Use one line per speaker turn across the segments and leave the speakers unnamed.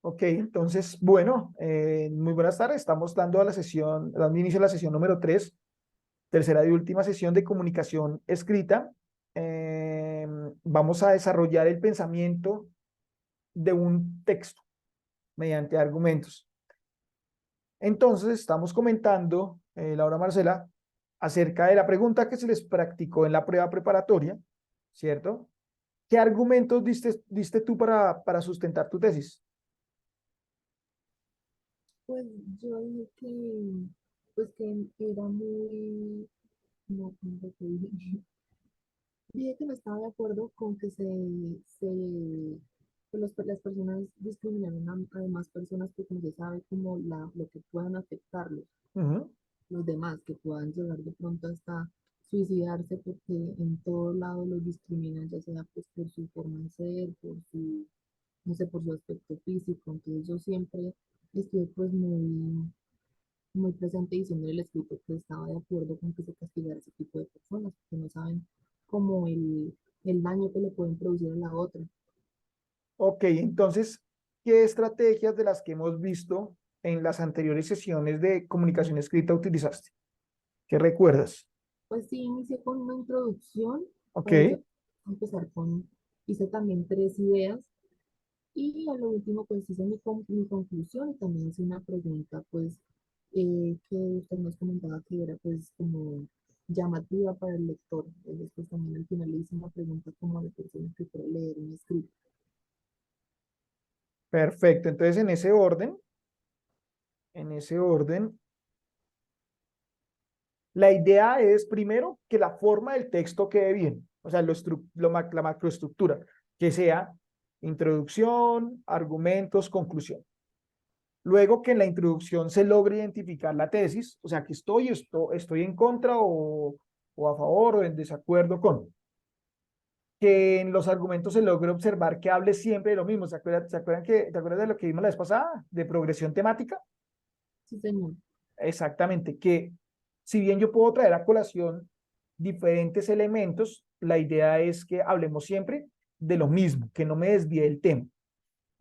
Ok, entonces, bueno, muy buenas tardes. Estamos dando a la sesión, dando inicio a la sesión número 3, tercera y última sesión de comunicación escrita. Eh, Vamos a desarrollar el pensamiento de un texto mediante argumentos. Entonces, estamos comentando, Laura Marcela, acerca de la pregunta que se les practicó en la prueba preparatoria, ¿cierto? ¿Qué argumentos diste tú para sustentar tu tesis?
Pues yo dije que era muy, no, ¿cómo te dije? Dije que no estaba de acuerdo con que las personas discriminaron a demás personas porque no se sabe cómo lo que puedan afectarlos,
Ujú.
los demás, que puedan llegar de pronto hasta suicidarse porque en todo lado los discriminan, ya sea pues por su forma de ser, no sé, por su aspecto físico. Entonces yo siempre estuve pues muy presente diciendo en el escrito que estaba de acuerdo con que se castigara ese tipo de personas, porque no saben cómo el daño que le pueden producir a la otra.
Ok, entonces, ¿qué estrategias de las que hemos visto en las anteriores sesiones de comunicación escrita utilizaste? ¿Qué recuerdas?
Pues sí, inicié con una introducción,
Ok,
pues yo empezar hice también tres ideas y a lo último pues hice mi conclusión y también hice una pregunta pues que usted nos comentaba que era pues como llamativa para el lector. Y después también al final le hice una pregunta como a la persona que quiere leer un escrito.
perfecto. Entonces, en ese orden, la idea es primero que la forma del texto quede bien, o sea, la macroestructura, que sea introducción, argumentos, conclusión. Luego que en la introducción se logre identificar la tesis, o sea, que estoy en contra o a favor o en desacuerdo con. Que en los argumentos se logre observar que hable siempre de lo mismo. ¿Te acuerdas de lo que vimos la vez pasada? De progresión temática.
Sí, señor.
Exactamente, que si bien yo puedo traer a colación diferentes elementos, la idea es que hablemos siempre de lo mismo, que no me desvíe el tema.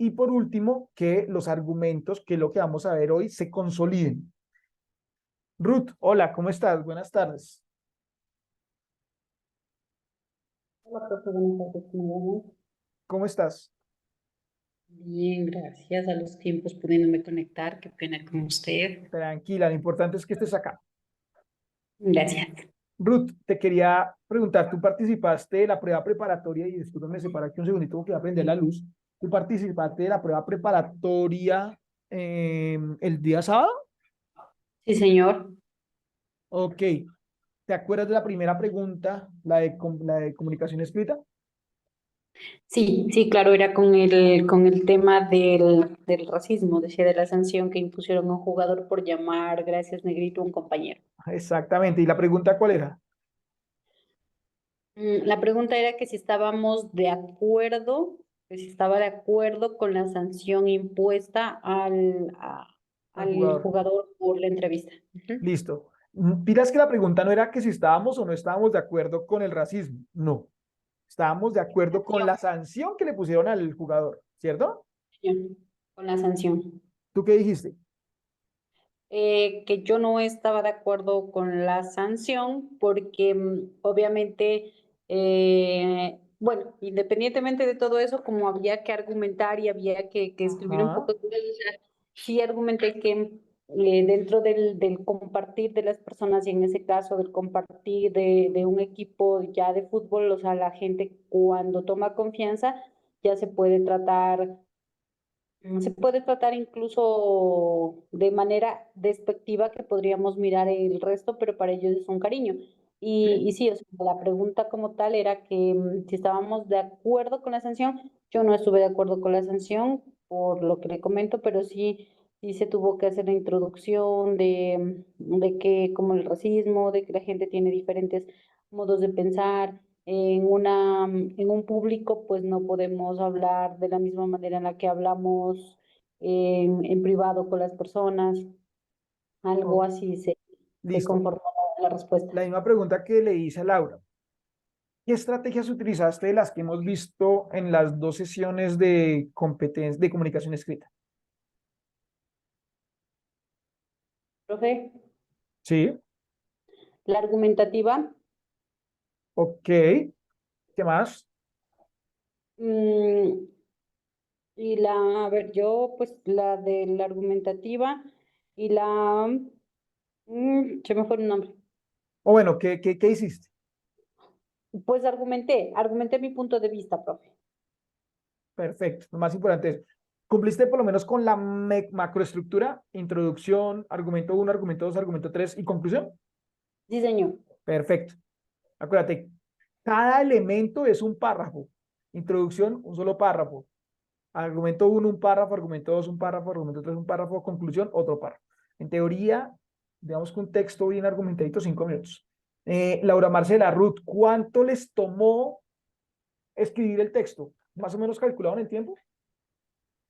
Y por último, que los argumentos, que es lo que vamos a ver hoy, se consoliden. Ruth, hola, ¿cómo estás? Buenas tardes.
Hola, profe, buenas tardes, ¿cómo vamos?
¿Cómo estás?
Bien, gracias. A los tiempos pudiéndome conectar, qué pena con usted.
Tranquila, lo importante es que estés acá.
Gracias.
Ruth, te quería preguntar, tú participaste de la prueba preparatoria, y discúlpame, me separa aquí un segundito porque voy a prender la luz. ¿Tú participaste de la prueba preparatoria el día sábado?
Sí, señor.
Ok. ¿Te acuerdas de la primera pregunta, la de comunicación escrita?
Sí, sí, claro, era con el tema del racismo, decía de la sanción que impusieron a un jugador por llamar gracias negrito a un compañero.
Exactamente. ¿Y la pregunta cuál era?
La pregunta era que si estábamos de acuerdo, que si estaba de acuerdo con la sanción impuesta
Al
al
jugador.
jugador por la entrevista. Ujú.
Listo. Miras que la pregunta no era que si estábamos o no estábamos de acuerdo con el racismo. No. Estábamos de acuerdo con la sanción que le pusieron al jugador, ¿cierto?
Con la sanción.
¿Tú qué dijiste?
Que yo no estaba de acuerdo con la sanción porque obviamente, bueno, independientemente de todo eso, como había que argumentar y había que escribir un
Ajá.
poco, sí argumenté que dentro del compartir de las personas y en ese caso del compartir de un equipo ya de fútbol, o sea, la gente cuando toma confianza ya se puede tratar incluso de manera despectiva que podríamos mirar el resto, pero para ellos es un cariño. Y
Sí.
sí, o sea, la pregunta como tal era que si estábamos de acuerdo con la sanción. Yo no estuve de acuerdo con la sanción, por lo que le comento, pero sí se tuvo que hacer la introducción de que como el racismo, de que la gente tiene diferentes modos de pensar en un público, pues no podemos hablar de la misma manera en la que hablamos en privado con las personas. Algo
Oh,
así se
listo.
conformó la respuesta.
La misma pregunta que le hice a Laura. ¿Qué estrategias utilizaste de las que hemos visto en las dos sesiones de competencia de comunicación escrita?
Profe,
Sí,
la argumentativa,
ok. ¿Qué más?
mm, y a ver, yo pues la de la argumentativa y se me fue el nombre.
O bueno, ¿qué hiciste?
Pues argumenté mi punto de vista, profe.
Perfecto. Lo más importante es, ¿cumpliste por lo menos con la macroestructura? Introducción, argumento uno, argumento 2, argumento 3 y conclusión.
Sí, señor.
Perfecto. Acuérdate, cada elemento es un párrafo. Introducción, un solo párrafo. Argumento uno, un párrafo. Argumento 2, un párrafo. Argumento 3, un párrafo. Conclusión, otro párrafo. En teoría, digamos que un texto bien argumentadito, 5 minutos. Laura Marcela, Ruth, ¿cuánto les tomó escribir el texto? ¿Más o menos calculado en el tiempo?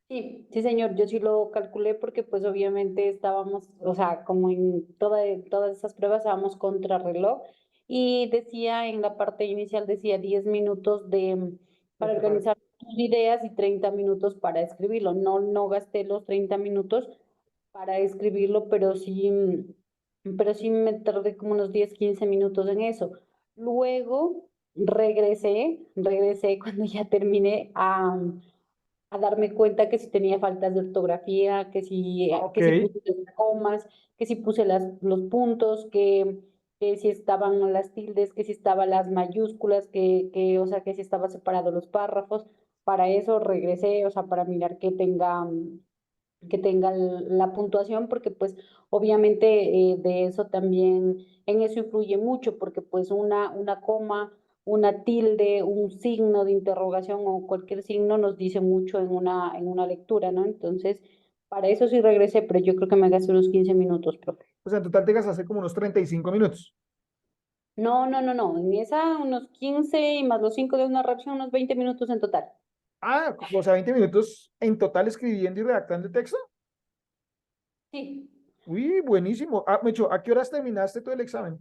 Sí, sí, señor, yo sí lo calculé porque pues obviamente estábamos, o sea, como en todas esas pruebas estábamos contrarreloj y decía en la parte inicial, decía 10 minutos
De
para
preparación.
organizar tus ideas y 30 minutos para escribirlo. No gasté los 30 minutos para escribirlo, pero sí me tardé como unos 10 15 minutos en eso. Luego regresé cuando ya terminé a darme cuenta que si tenía faltas de ortografía,
Ok.
que si puse las comas, que si puse los puntos, que si estaban las tildes, que si estaban las mayúsculas, o sea, que si estaba separado los párrafos. Para eso regresé, o sea, para mirar que tenga la puntuación, porque pues obviamente de eso también, en eso influye mucho, porque pues una coma, una tilde, un signo de interrogación o cualquier signo nos dice mucho en una lectura, ¿no? Entonces, para eso sí regresé, pero yo creo que me gasté unos 15 minutos, profe.
O sea, en total te gastaste como unos 35 minutos.
No, en esa unos 15 y más los 5 de una reacción, unos 20 minutos en total.
Ah, o sea, 20 minutos en total escribiendo y redactando el texto.
Sí.
Uy, buenísimo. Ah, Mecho, ¿a qué horas terminaste todo el examen?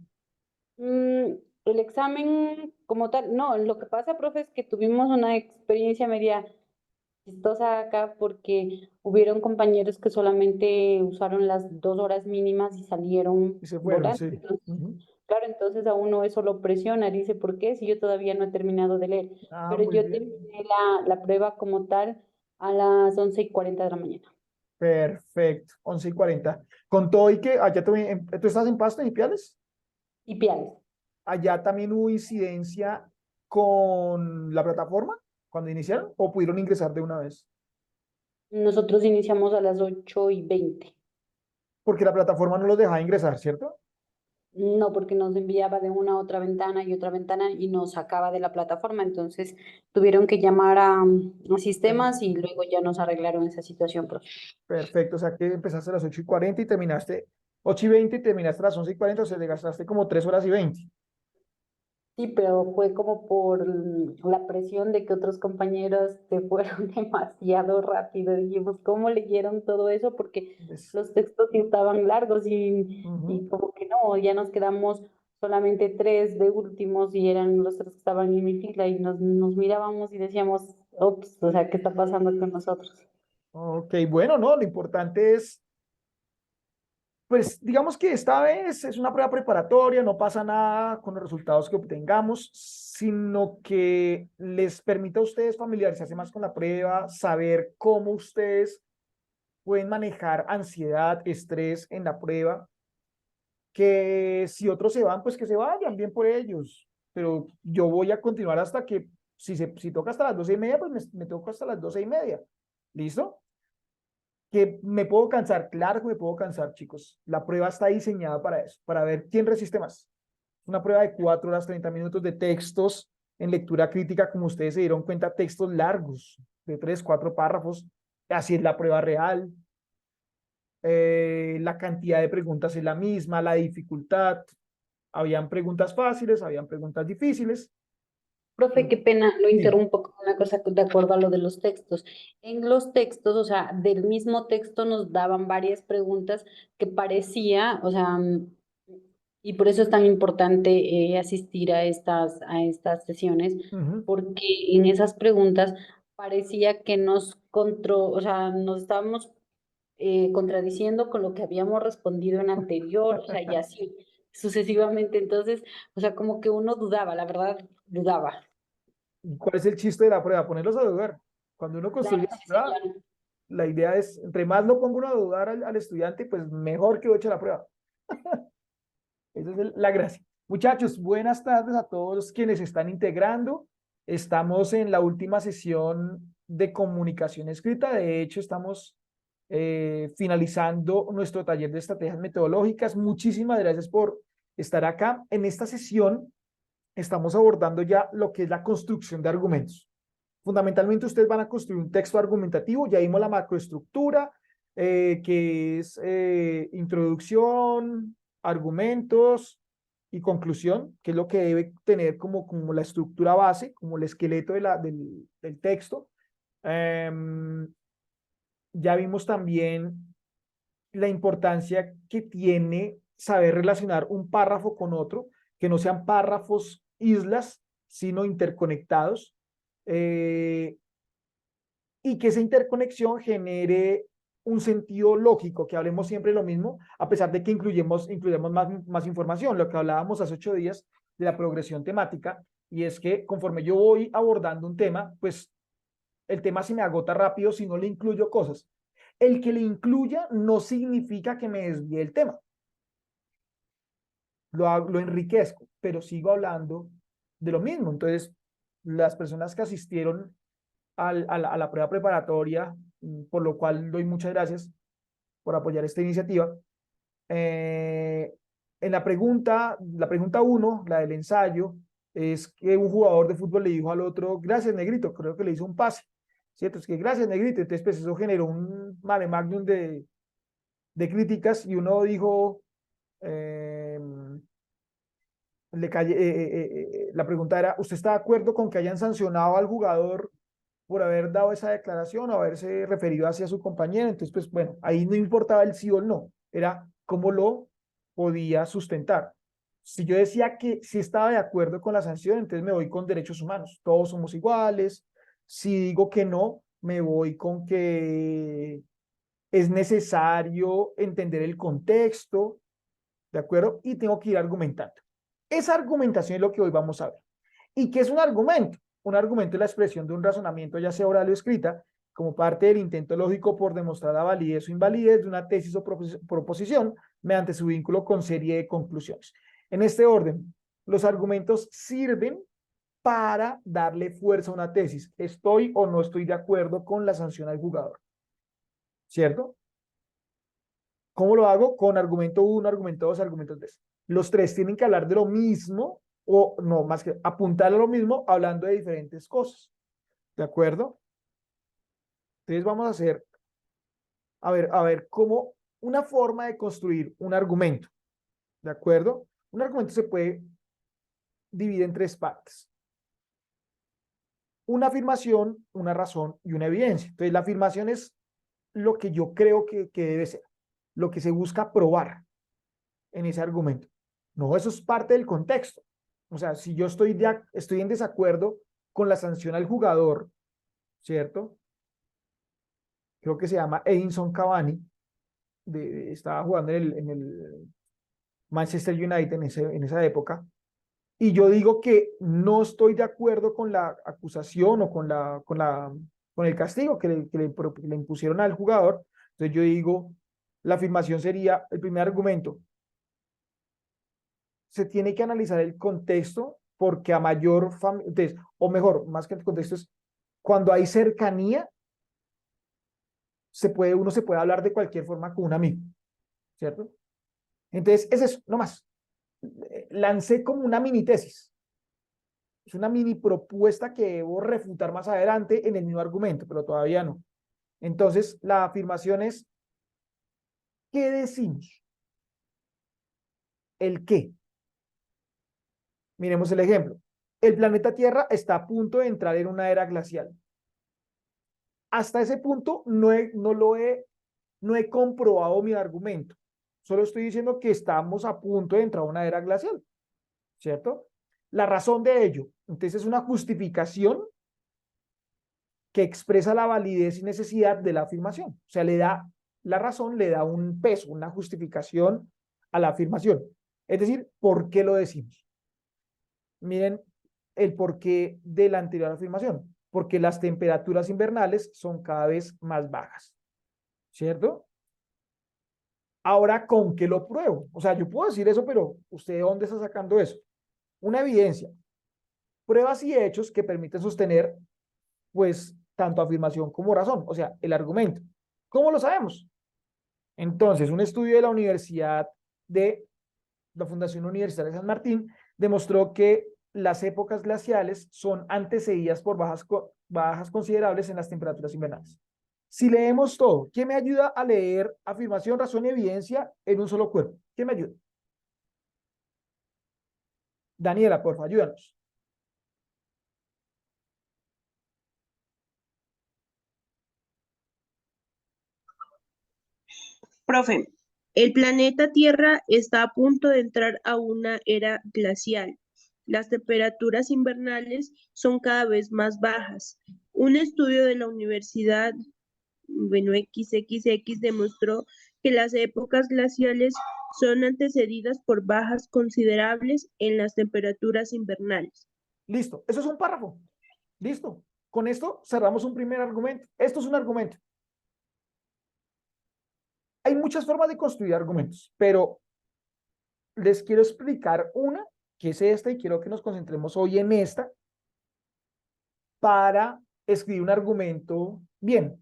El examen como tal, no, lo que pasa, profe, es que tuvimos una experiencia media chistosa acá porque hubieron compañeros que solamente usaron las 2 horas mínimas y salieron
Y se fueron,
volando.
sí.
Entonces,
Ujú.
claro, entonces a uno eso lo presiona, dice, ¿por qué? Si yo todavía no he terminado de leer.
Ah,
Pero
muy
yo
bien.
terminé la prueba como tal a las 11:40 de la mañana.
Perfecto. 11:40. Con todo y que allá también, ¿tú estás en Pasto, en Ipiales?
Y Piales.
Allá también hubo incidencia con la plataforma cuando iniciaron o pudieron ingresar de una vez.
Nosotros iniciamos a las 8:20.
Porque la plataforma no los dejaba ingresar, ¿cierto?
No, porque nos enviaba de una a otra ventana y otra ventana y nos sacaba de la plataforma. Entonces tuvieron que llamar a
Bueno,
sistemas y luego ya nos arreglaron esa situación, profe.
perfecto. O sea que empezaste a las 8:40 y terminaste 8:20 y terminaste a las 11:40, o sea, te gastaste como 3 horas y 20.
Sí, pero fue como por la presión de que otros compañeros se fueron demasiado rápido. Dijimos, ¿cómo leyeron todo eso? Porque
Es-
los textos sí estaban largos
ujú.
y como que no, ya nos quedamos solamente tres de últimos y eran los tres que estaban en mi fila y nos mirábamos y decíamos, ops, o sea, ¿qué está pasando con nosotros?
Ok, bueno, no, lo importante es, pues digamos que esta vez es una prueba preparatoria, no pasa nada con los resultados que obtengamos, sino que les permita a ustedes familiarizarse más con la prueba, saber cómo ustedes pueden manejar ansiedad, estrés en la prueba, que si otros se van, pues que se vayan, bien por ellos, pero yo voy a continuar hasta que, si toca hasta las 12:30, pues me toca hasta las 12:30. ¿Listo? Que me puedo cansar, claro que me puedo cansar, chicos. La prueba está diseñada para eso, para ver quién resiste más. Una prueba de 4 horas, 30 minutos de textos en lectura crítica, como ustedes se dieron cuenta, textos largos, de 3, 4 párrafos. Así es la prueba real. La cantidad de preguntas es la misma, la dificultad. Habían preguntas fáciles, habían preguntas difíciles.
Profe, qué pena, lo
Sí.
interrumpo con una cosa de acuerdo a lo de los textos. En los textos, o sea, del mismo texto nos daban varias preguntas que parecía, o sea, y por eso es tan importante asistir a estas sesiones,
Ujú.
porque en esas preguntas parecía que o sea, nos estábamos contradiciendo con lo que habíamos respondido en anterior, o sea, y así sucesivamente. Entonces, o sea, como que uno dudaba, la verdad, dudaba.
¿Cuál es el chiste de la prueba? Ponerlos a dudar. Cuando uno
Claro,
construye la
sí,
prueba,
señor.
la idea es, entre más lo ponga uno a dudar al estudiante, pues mejor que lo eche la prueba. Esa es la gracia. Muchachos, buenas tardes a todos quienes están integrando. Estamos en la última sesión de comunicación escrita. De hecho, estamos finalizando nuestro taller de estrategias metodológicas. Muchísimas gracias por estar acá. En esta sesión estamos abordando ya lo que es la construcción de argumentos. Fundamentalmente, ustedes van a construir un texto argumentativo. Ya vimos la macroestructura, que es introducción, argumentos y conclusión, que es lo que debe tener como la estructura base, como el esqueleto del texto. Ya vimos también la importancia que tiene saber relacionar un párrafo con otro, que no sean párrafos islas, sino interconectados. Eh, y que esa interconexión genere un sentido lógico, que hablemos siempre lo mismo, a pesar de que incluyemos más información, lo que hablábamos hace 8 días de la progresión temática, y es que conforme yo voy abordando un tema, pues el tema se me agota rápido si no le incluyo cosas. El que le incluya no significa que me desvíe el tema, lo enriquezco, pero sigo hablando de lo mismo. Entonces, las personas que asistieron a la prueba preparatoria, por lo cual doy muchas gracias por apoyar esta iniciativa. En la pregunta 1, la del ensayo, es que un jugador de fútbol le dijo al otro, gracias, negrito, creo que le hizo un pase, ¿cierto? Es que gracias, negrito. Entonces, pues eso generó un mare magnum de críticas y uno dijo, eh, la pregunta era, ¿usted está de acuerdo con que hayan sancionado al jugador por haber dado esa declaración o haberse referido hacia su compañero? Entonces, pues bueno, ahí no importaba el sí o el no, era cómo lo podía sustentar. Si yo decía que sí estaba de acuerdo con la sanción, entonces me voy con derechos humanos, todos somos iguales. Si digo que no, me voy con que es necesario entender el contexto, ¿de acuerdo? Y tengo que ir argumentando. Esa argumentación es lo que hoy vamos a ver. ¿Y qué es un argumento? Un argumento es la expresión de un razonamiento, ya sea oral o escrita, como parte del intento lógico por demostrar la validez o invalidez de una tesis o proposición mediante su vínculo con serie de conclusiones. En este orden, los argumentos sirven para darle fuerza a una tesis. Estoy o no estoy de acuerdo con la sanción al jugador, ¿cierto? ¿Cómo lo hago? Con argumento 1, argumento 2, argumento 3. Los tres tienen que hablar de lo mismo, o no, más que apuntar a lo mismo, hablando de diferentes cosas. ¿De acuerdo? Entonces vamos a hacer, a ver, cómo una forma de construir un argumento. ¿De acuerdo? Un argumento se puede dividir en tres partes. Una afirmación, una razón y una evidencia. Entonces la afirmación es lo que yo creo que debe ser, lo que se busca probar en ese argumento. No, eso es parte del contexto. O sea, si yo estoy en desacuerdo con la sanción al jugador, ¿cierto? Creo que se llama Edinson Cavani, estaba jugando en el Manchester United en esa época, y yo digo que no estoy de acuerdo con la acusación o con el castigo que le impusieron al jugador. Entonces yo digo, la afirmación sería el primer argumento: se tiene que analizar el contexto, porque a mayor, entonces, o mejor, más que el contexto, es cuando hay cercanía, uno se puede hablar de cualquier forma con un amigo, ¿cierto? Entonces, es eso, no más. Lancé como una mini tesis, es una mini propuesta que debo refutar más adelante en el mismo argumento, pero todavía no. Entonces, la afirmación es, ¿qué decimos? ¿El qué? Miremos el ejemplo. El planeta Tierra está a punto de entrar en una era glacial. Hasta ese punto no he comprobado mi argumento. Solo estoy diciendo que estamos a punto de entrar a una era glacial, ¿cierto? La razón de ello, entonces, es una justificación que expresa la validez y necesidad de la afirmación. O sea, le da La razón le da un peso, una justificación a la afirmación. Es decir, ¿por qué lo decimos? Miren el porqué de la anterior afirmación. Porque las temperaturas invernales son cada vez más bajas, ¿cierto? Ahora, ¿con qué lo pruebo? O sea, yo puedo decir eso, pero ¿usted de dónde está sacando eso? Una evidencia, pruebas y hechos que permiten sostener, pues, tanto afirmación como razón, o sea, el argumento. ¿Cómo lo sabemos? Entonces, un estudio de la Universidad de la Fundación Universitaria de San Martín demostró que las épocas glaciales son antecedidas por bajas considerables en las temperaturas invernales. Si leemos todo, ¿quién me ayuda a leer afirmación, razón y evidencia en un solo cuerpo? ¿Quién me ayuda? Daniela, por favor, ayúdanos.
Profe, el planeta Tierra está a punto de entrar a una era glacial. Las temperaturas invernales son cada vez más bajas. Un estudio de la Universidad, XXX demostró que las épocas glaciales son antecedidas por bajas considerables en las temperaturas invernales.
Listo, eso es un párrafo. Listo. Con esto cerramos un primer argumento. Esto es un argumento. Hay muchas formas de construir argumentos, pero les quiero explicar una, que es esta, y quiero que nos concentremos hoy en esta para escribir un argumento bien.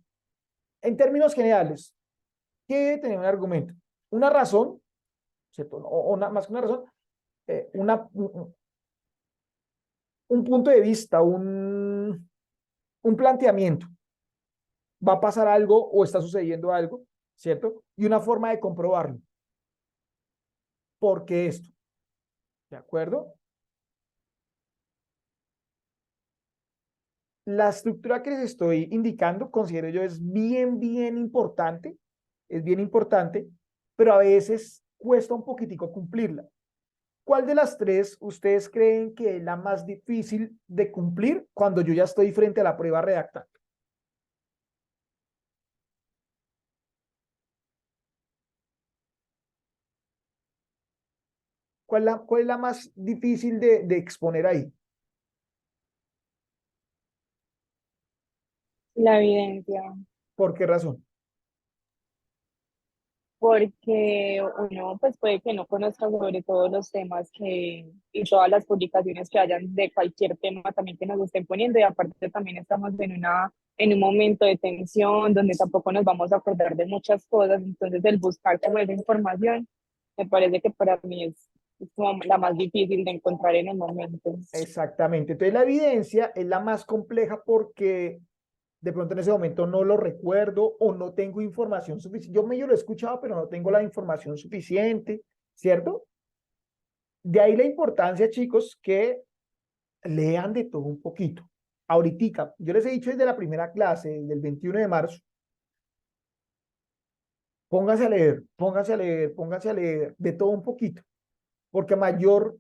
En términos generales, ¿qué debe tener un argumento? Una razón, ¿cierto? Más que una razón, un punto de vista, un planteamiento. Va a pasar algo o está sucediendo algo, ¿cierto? Y una forma de comprobarlo. ¿Por qué esto? ¿De acuerdo? La estructura que les estoy indicando, considero yo, es bien importante, pero a veces cuesta un poquitico cumplirla. ¿Cuál de las tres ustedes creen que es la más difícil de cumplir cuando yo ya estoy frente a la prueba redactando? ¿Cuál es la más difícil de exponer ahí?
La evidencia,
¿Por qué razón?
porque uno pues puede que no conozca sobre todos los temas que y todas las publicaciones que hayan de cualquier tema también que nos estén poniendo y aparte también estamos en un momento de tensión donde tampoco nos vamos a acordar de muchas cosas, entonces el buscar como esa información me parece que para mí es como la más difícil de encontrar en el momento.
Exactamente. Entonces la evidencia es la más compleja porque de pronto en ese momento no lo recuerdo o no tengo información suficiente. Yo medio lo he escuchado, pero no tengo la información suficiente, ¿cierto? De ahí la importancia, chicos, que lean de todo un poquito. Ahorita, yo les he dicho desde la primera clase, del 21 de marzo, pónganse a leer, pónganse a leer, pónganse a leer de todo un poquito, porque mayor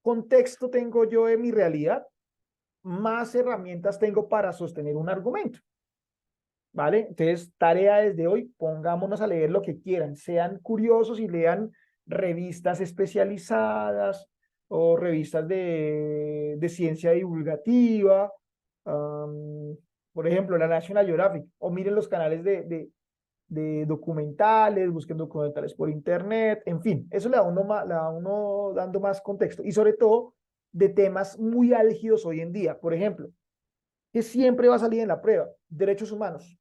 contexto tengo yo de mi realidad, más herramientas tengo para sostener un argumento. ¿Vale? Entonces, tarea desde hoy, pongámonos a leer lo que quieran, sean curiosos y lean revistas especializadas o revistas de ciencia divulgativa, por ejemplo, la National Geographic, o miren los canales de documentales, busquen documentales por internet, en fin, eso le da a uno dando más contexto y sobre todo de temas muy álgidos hoy en día, por ejemplo, que siempre va a salir en la prueba, derechos humanos.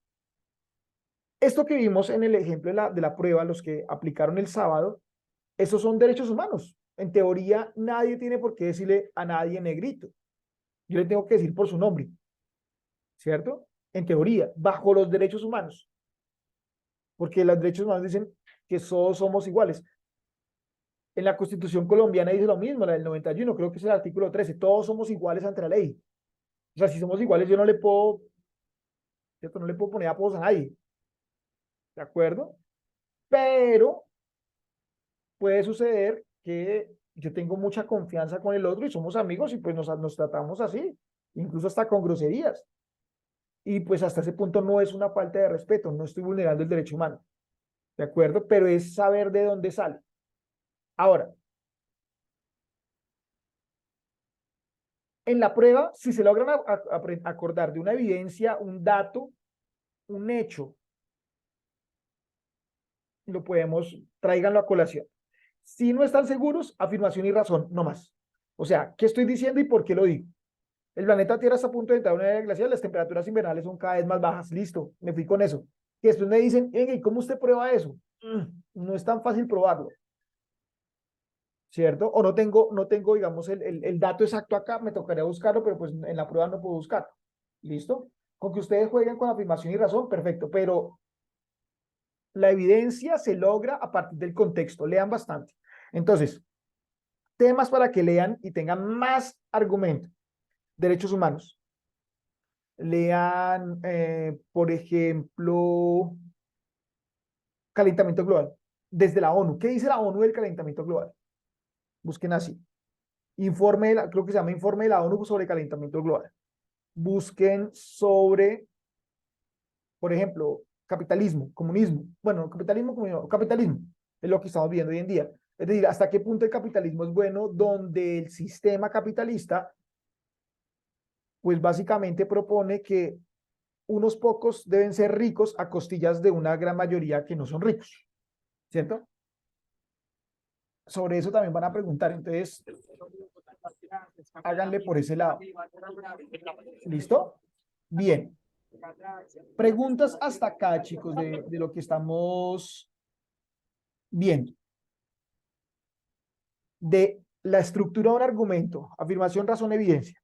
Esto que vimos en el ejemplo de la prueba, los que aplicaron el sábado, esos son derechos humanos. En teoría, nadie tiene por qué decirle a nadie negrito. Yo le tengo que decir por su nombre, ¿cierto? En teoría, bajo los derechos humanos. Porque los derechos humanos dicen que todos somos iguales. En la Constitución colombiana dice lo mismo, la del 91, creo que es el artículo 13, todos somos iguales ante la ley. O sea, si somos iguales, yo no le puedo, ¿cierto? No le puedo poner apodos a nadie. ¿De acuerdo? Pero puede suceder que yo tengo mucha confianza con el otro y somos amigos y pues nos tratamos así, incluso hasta con groserías. Y pues hasta ese punto no es una falta de respeto, no estoy vulnerando el derecho humano, ¿de acuerdo? Pero es saber de dónde sale. Ahora, en la prueba, si se logran acordar de una evidencia, un dato, un hecho, lo podemos, tráiganlo a colación. Si no están seguros, afirmación y razón, no más. O sea, ¿qué estoy diciendo y por qué lo digo? El planeta Tierra está a punto de entrar en una era glacial, las temperaturas invernales son cada vez más bajas. Listo, me fui con eso. Y después me dicen, ¿y cómo usted prueba eso? No es tan fácil probarlo, ¿cierto? O no tengo, digamos, el dato exacto acá, me tocaría buscarlo, pero pues en la prueba no puedo buscarlo. ¿Listo? Con que ustedes jueguen con afirmación y razón, perfecto, pero la evidencia se logra a partir del contexto. Lean bastante. Entonces, temas para que lean y tengan más argumentos. Derechos humanos. Lean, por ejemplo, calentamiento global. Desde la ONU. ¿Qué dice la ONU del calentamiento global? Busquen así. Creo que se llama Informe de la ONU sobre calentamiento global. Busquen sobre, por ejemplo, capitalismo, comunismo. Bueno, capitalismo, comunismo, capitalismo es lo que estamos viendo hoy en día. Es decir, hasta qué punto el capitalismo es bueno, donde el sistema capitalista, pues básicamente propone que unos pocos deben ser ricos a costillas de una gran mayoría que no son ricos, ¿cierto? Sobre eso también van a preguntar, entonces háganle por ese lado. ¿Listo? Bien. Preguntas hasta acá, chicos, de lo que estamos viendo. De la estructura de un argumento, afirmación, razón, evidencia.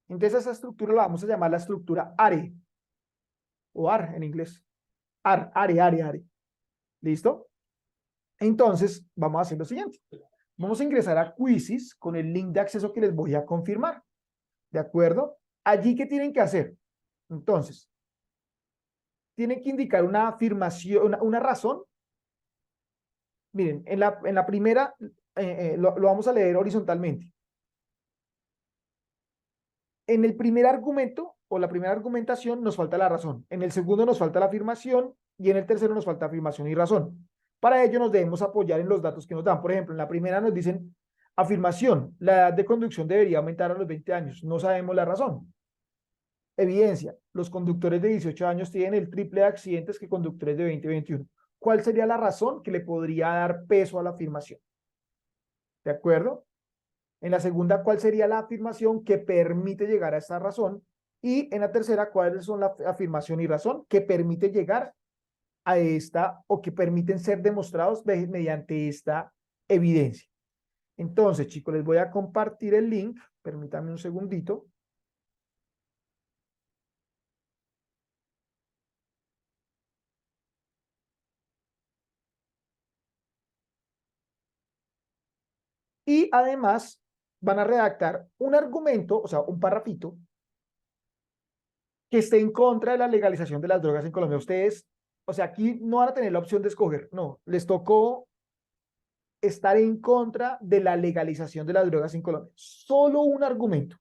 Entonces esa estructura la vamos a llamar la estructura ARE, o AR en inglés. ARE. ¿Listo? Entonces, vamos a hacer lo siguiente. Vamos a ingresar a Quizzes con el link de acceso que les voy a confirmar. ¿De acuerdo? Allí, ¿qué tienen que hacer? Entonces, tienen que indicar una afirmación, una razón. Miren, en la primera, lo vamos a leer horizontalmente. En el primer argumento o la primera argumentación nos falta la razón. En el segundo nos falta la afirmación y en el tercero nos falta afirmación y razón. Para ello nos debemos apoyar en los datos que nos dan. Por ejemplo, en la primera nos dicen afirmación, la edad de conducción debería aumentar a los 20 años. No sabemos la razón. Evidencia, los conductores de 18 años tienen el triple de accidentes que conductores de 20 y 21. ¿Cuál sería la razón que le podría dar peso a la afirmación? ¿De acuerdo? En la segunda, ¿cuál sería la afirmación que permite llegar a esta razón? Y en la tercera, ¿cuáles son la afirmación y razón que permite llegar a esta o que permiten ser demostrados mediante esta evidencia? Entonces, chicos, les voy a compartir el link. Permítanme un segundito. Y además van a redactar un argumento, o sea, un parrafito, que esté en contra de la legalización de las drogas en Colombia. Ustedes, o sea, aquí no van a tener la opción de escoger, no, les tocó estar en contra de la legalización de las drogas en Colombia. Solo un argumento.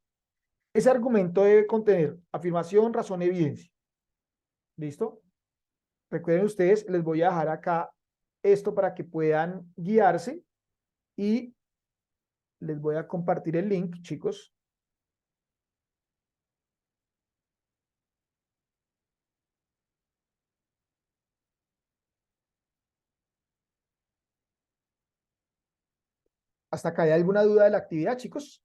Ese argumento debe contener afirmación, razón, evidencia. ¿Listo? Recuerden ustedes, les voy a dejar acá esto para que puedan guiarse y les voy a compartir el link, chicos. ¿Hasta acá hay alguna duda de la actividad, chicos?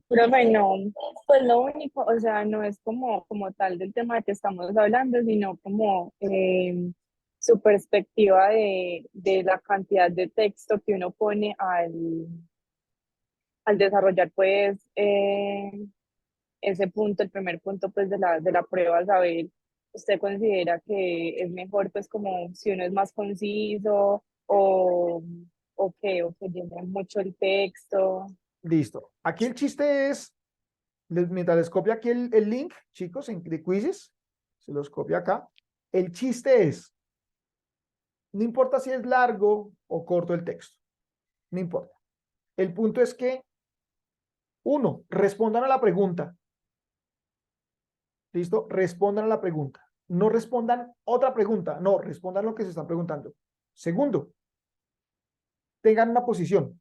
Profe, no, pues lo único, o sea, no es como tal del tema de que estamos hablando, sino como su perspectiva de la cantidad de texto que uno pone al desarrollar pues ese punto, el primer punto pues de la prueba, saber, ¿usted considera que es mejor pues como si uno es más conciso o que llena mucho el texto?
Listo. Aquí el chiste es, mientras les copio aquí el link, chicos, de Quizzes, se los copio acá. El chiste es No importa si es largo o corto el texto, no importa. El punto es que, uno, respondan a la pregunta. ¿Listo? Respondan a la pregunta. No respondan otra pregunta, no, respondan lo que se están preguntando. Segundo, tengan una posición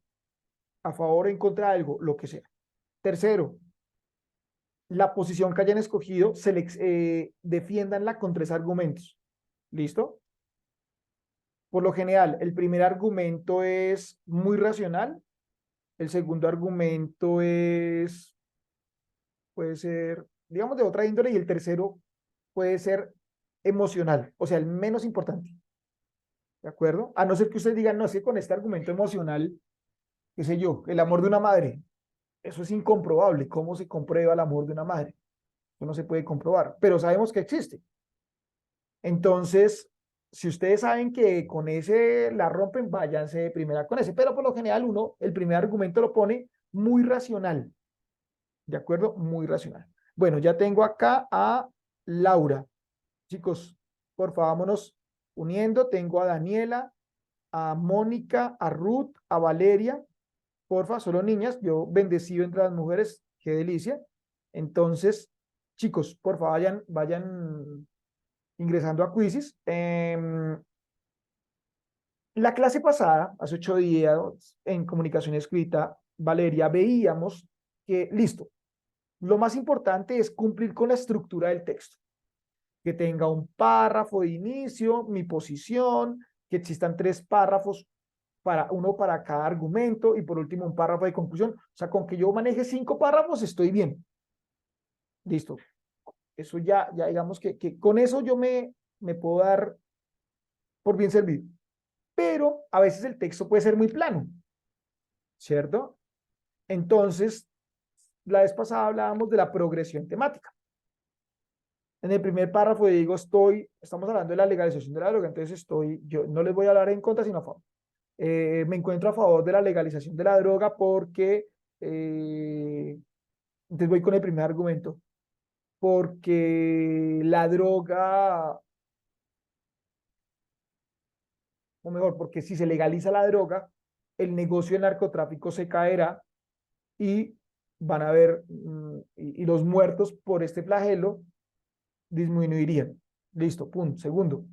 a favor o en contra de algo, lo que sea. Tercero, la posición que hayan escogido, defiéndanla con 3 argumentos. ¿Listo? Por lo general, el primer argumento es muy racional, el segundo argumento puede ser, digamos, de otra índole, y el tercero puede ser emocional, o sea, el menos importante. ¿De acuerdo? A no ser que ustedes digan, no, es que con este argumento emocional, qué sé yo, el amor de una madre, eso es incomprobable. ¿Cómo se comprueba el amor de una madre? Eso no se puede comprobar, pero sabemos que existe. Entonces, si ustedes saben que con ese la rompen, váyanse de primera con ese. Pero por lo general uno, el primer argumento lo pone muy racional. ¿De acuerdo? Muy racional. Bueno, ya tengo acá a Laura. Chicos, por favor, vámonos uniendo. Tengo a Daniela, a Mónica, a Ruth, a Valeria. Porfa, solo niñas. Yo bendecido entre las mujeres. Qué delicia. Entonces, chicos, por favor, vayan ingresando a Quizzes. La clase pasada, hace 8 días, en comunicación escrita, Valeria, veíamos que, listo, lo más importante es cumplir con la estructura del texto, que tenga un párrafo de inicio, mi posición, que existan 3 párrafos, uno para cada argumento, y por último un párrafo de conclusión. O sea, con que yo maneje 5 párrafos estoy bien. Listo. Eso ya digamos que con eso yo me puedo dar por bien servido. Pero a veces el texto puede ser muy plano, ¿cierto? Entonces, la vez pasada hablábamos de la progresión temática. En el primer párrafo digo, estamos hablando de la legalización de la droga, entonces yo no les voy a hablar en contra, sino a favor. Me encuentro a favor de la legalización de la droga porque, entonces voy con el primer argumento, porque la droga, o mejor, porque si se legaliza la droga, el negocio del narcotráfico se caerá y van a haber, y los muertos por este flagelo disminuirían. Listo, punto. Segundo,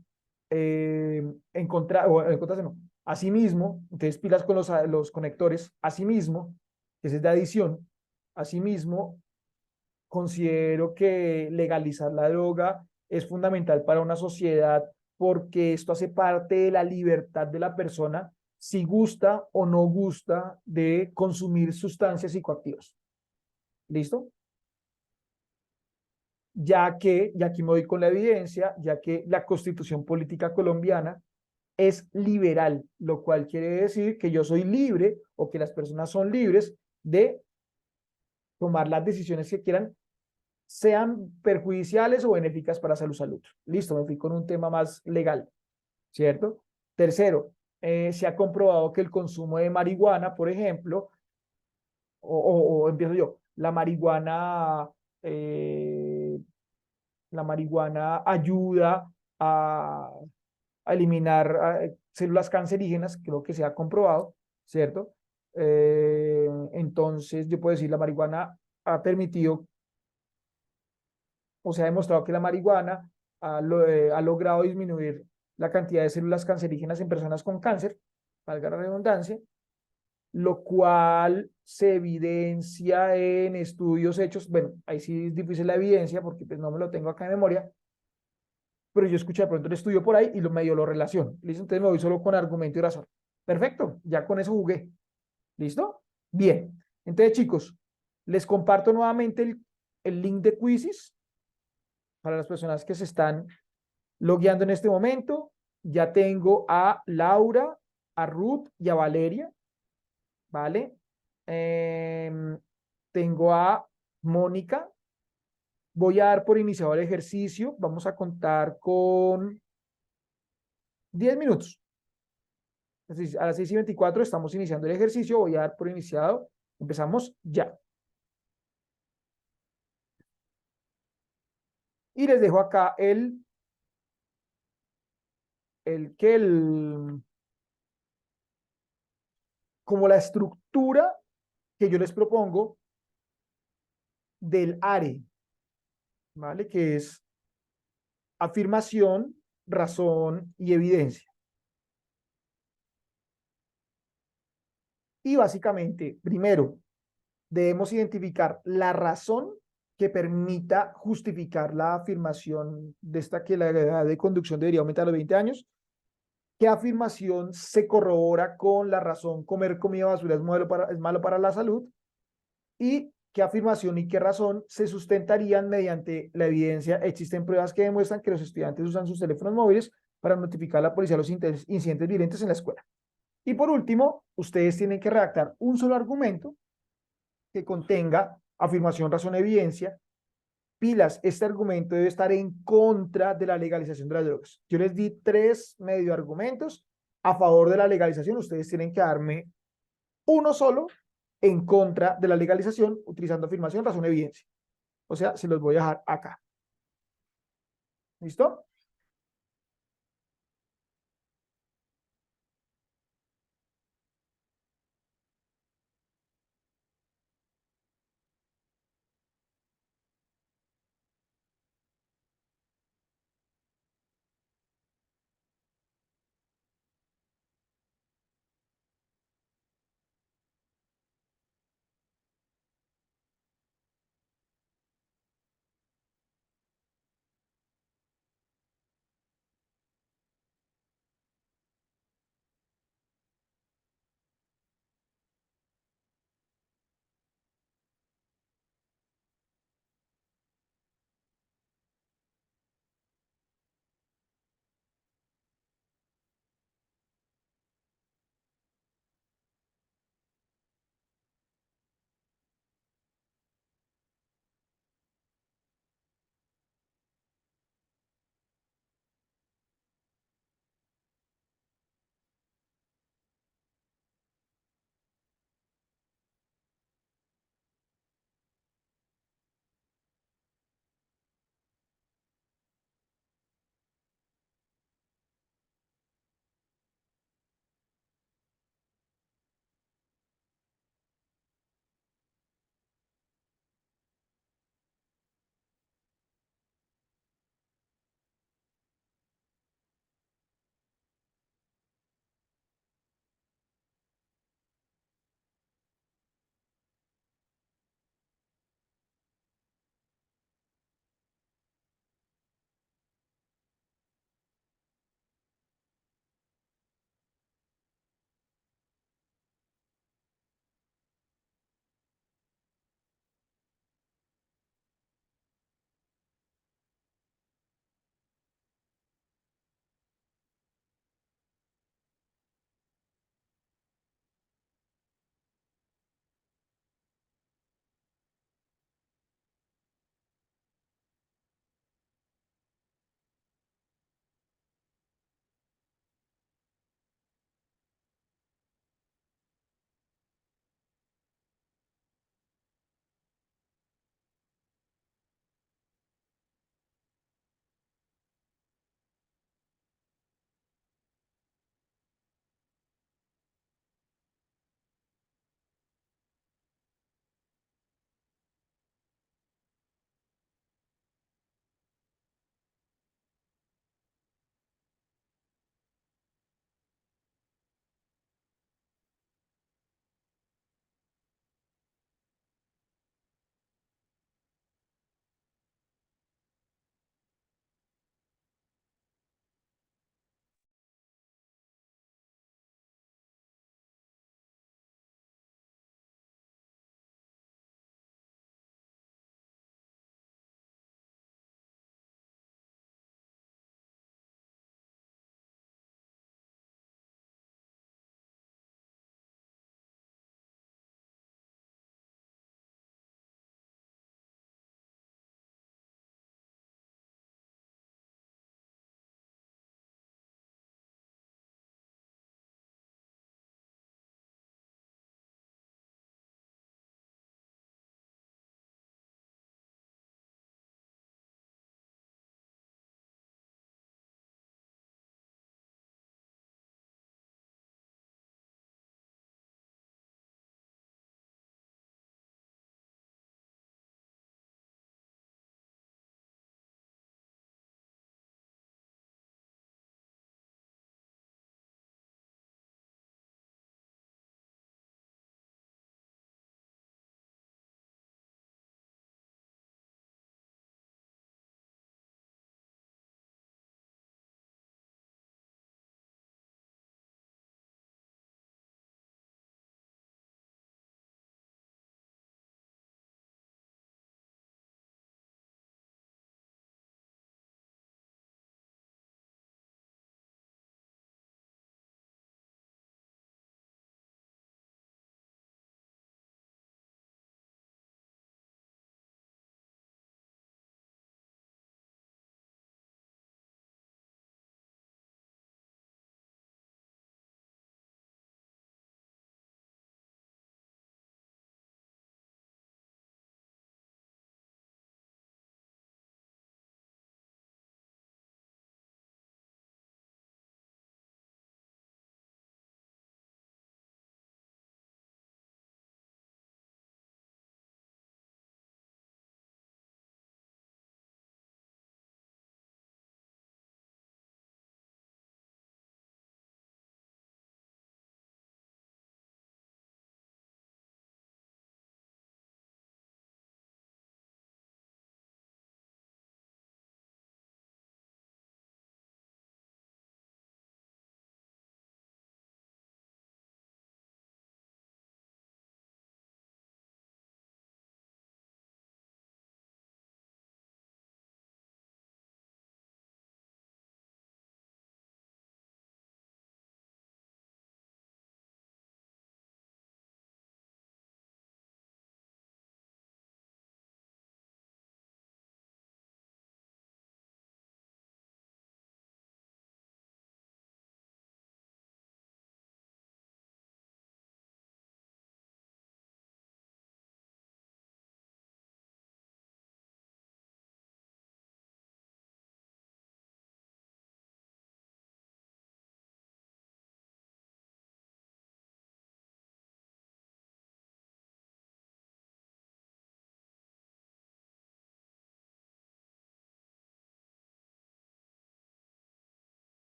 no. Asimismo, entonces pilas con los conectores. Asimismo, que ese es de adición. Asimismo, considero que legalizar la droga es fundamental para una sociedad porque esto hace parte de la libertad de la persona si gusta o no gusta de consumir sustancias psicoactivas. ¿Listo? Y aquí me voy con la evidencia, ya que la Constitución Política Colombiana es liberal, lo cual quiere decir que yo soy libre o que las personas son libres de tomar las decisiones que quieran, sean perjudiciales o benéficas para salud. Listo, me fui con un tema más legal, ¿cierto? Tercero, se ha comprobado que el consumo de marihuana, por ejemplo, o empiezo yo, eh, la marihuana ayuda a eliminar células cancerígenas, creo que se ha comprobado, ¿cierto? Entonces, yo puedo decir, la marihuana ha permitido, o se ha demostrado que la marihuana ha logrado disminuir la cantidad de células cancerígenas en personas con cáncer, valga la redundancia, lo cual se evidencia en estudios hechos. Bueno, ahí sí es difícil la evidencia porque pues no me lo tengo acá en memoria, pero yo escuché de pronto el estudio por ahí y medio lo relaciono. ¿Listo? Entonces me voy solo con argumento y razón. Perfecto, ya con eso jugué. ¿Listo? Bien. Entonces, chicos, les comparto nuevamente el link de Quizzes para las personas que se están logueando en este momento. Ya tengo a Laura, a Ruth y a Valeria, ¿vale? Tengo a Mónica. Voy a dar por iniciado el ejercicio. Vamos a contar con 10 minutos. A las 6:24 estamos iniciando el ejercicio. Voy a dar por iniciado. Empezamos ya. Y les dejo acá el que el, como la estructura que yo les propongo del ARE, ¿vale? Que es afirmación, razón y evidencia. Y básicamente, primero, debemos identificar la razón que permita justificar la afirmación de esta que la edad de conducción debería aumentar a los 20 años. ¿Qué afirmación se corrobora con la razón comer comida basura es malo para la salud? ¿Y qué afirmación y qué razón se sustentarían mediante la evidencia? Existen pruebas que demuestran que los estudiantes usan sus teléfonos móviles para notificar a la policía los incidentes violentos en la escuela. Y por último, ustedes tienen que redactar un solo argumento que contenga afirmación, razón, evidencia. Pilas, este argumento debe estar en contra de la legalización de las drogas. Yo les di 3 medio argumentos a favor de la legalización. Ustedes tienen que darme uno solo en contra de la legalización utilizando afirmación, razón, evidencia. O sea, se los voy a dejar acá. ¿Listo?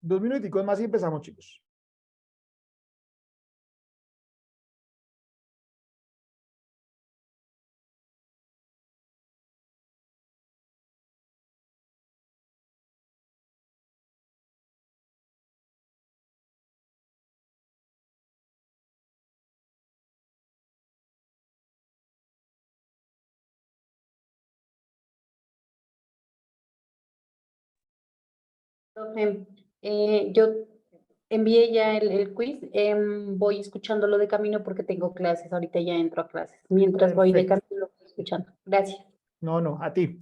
2 minuticos más y empezamos, chicos.
Profe, yo envié ya el quiz, voy escuchándolo de camino porque tengo clases, ahorita ya entro a clases. Mientras voy de
Perfecto.
camino lo estoy escuchando. Gracias.
No, no, a ti.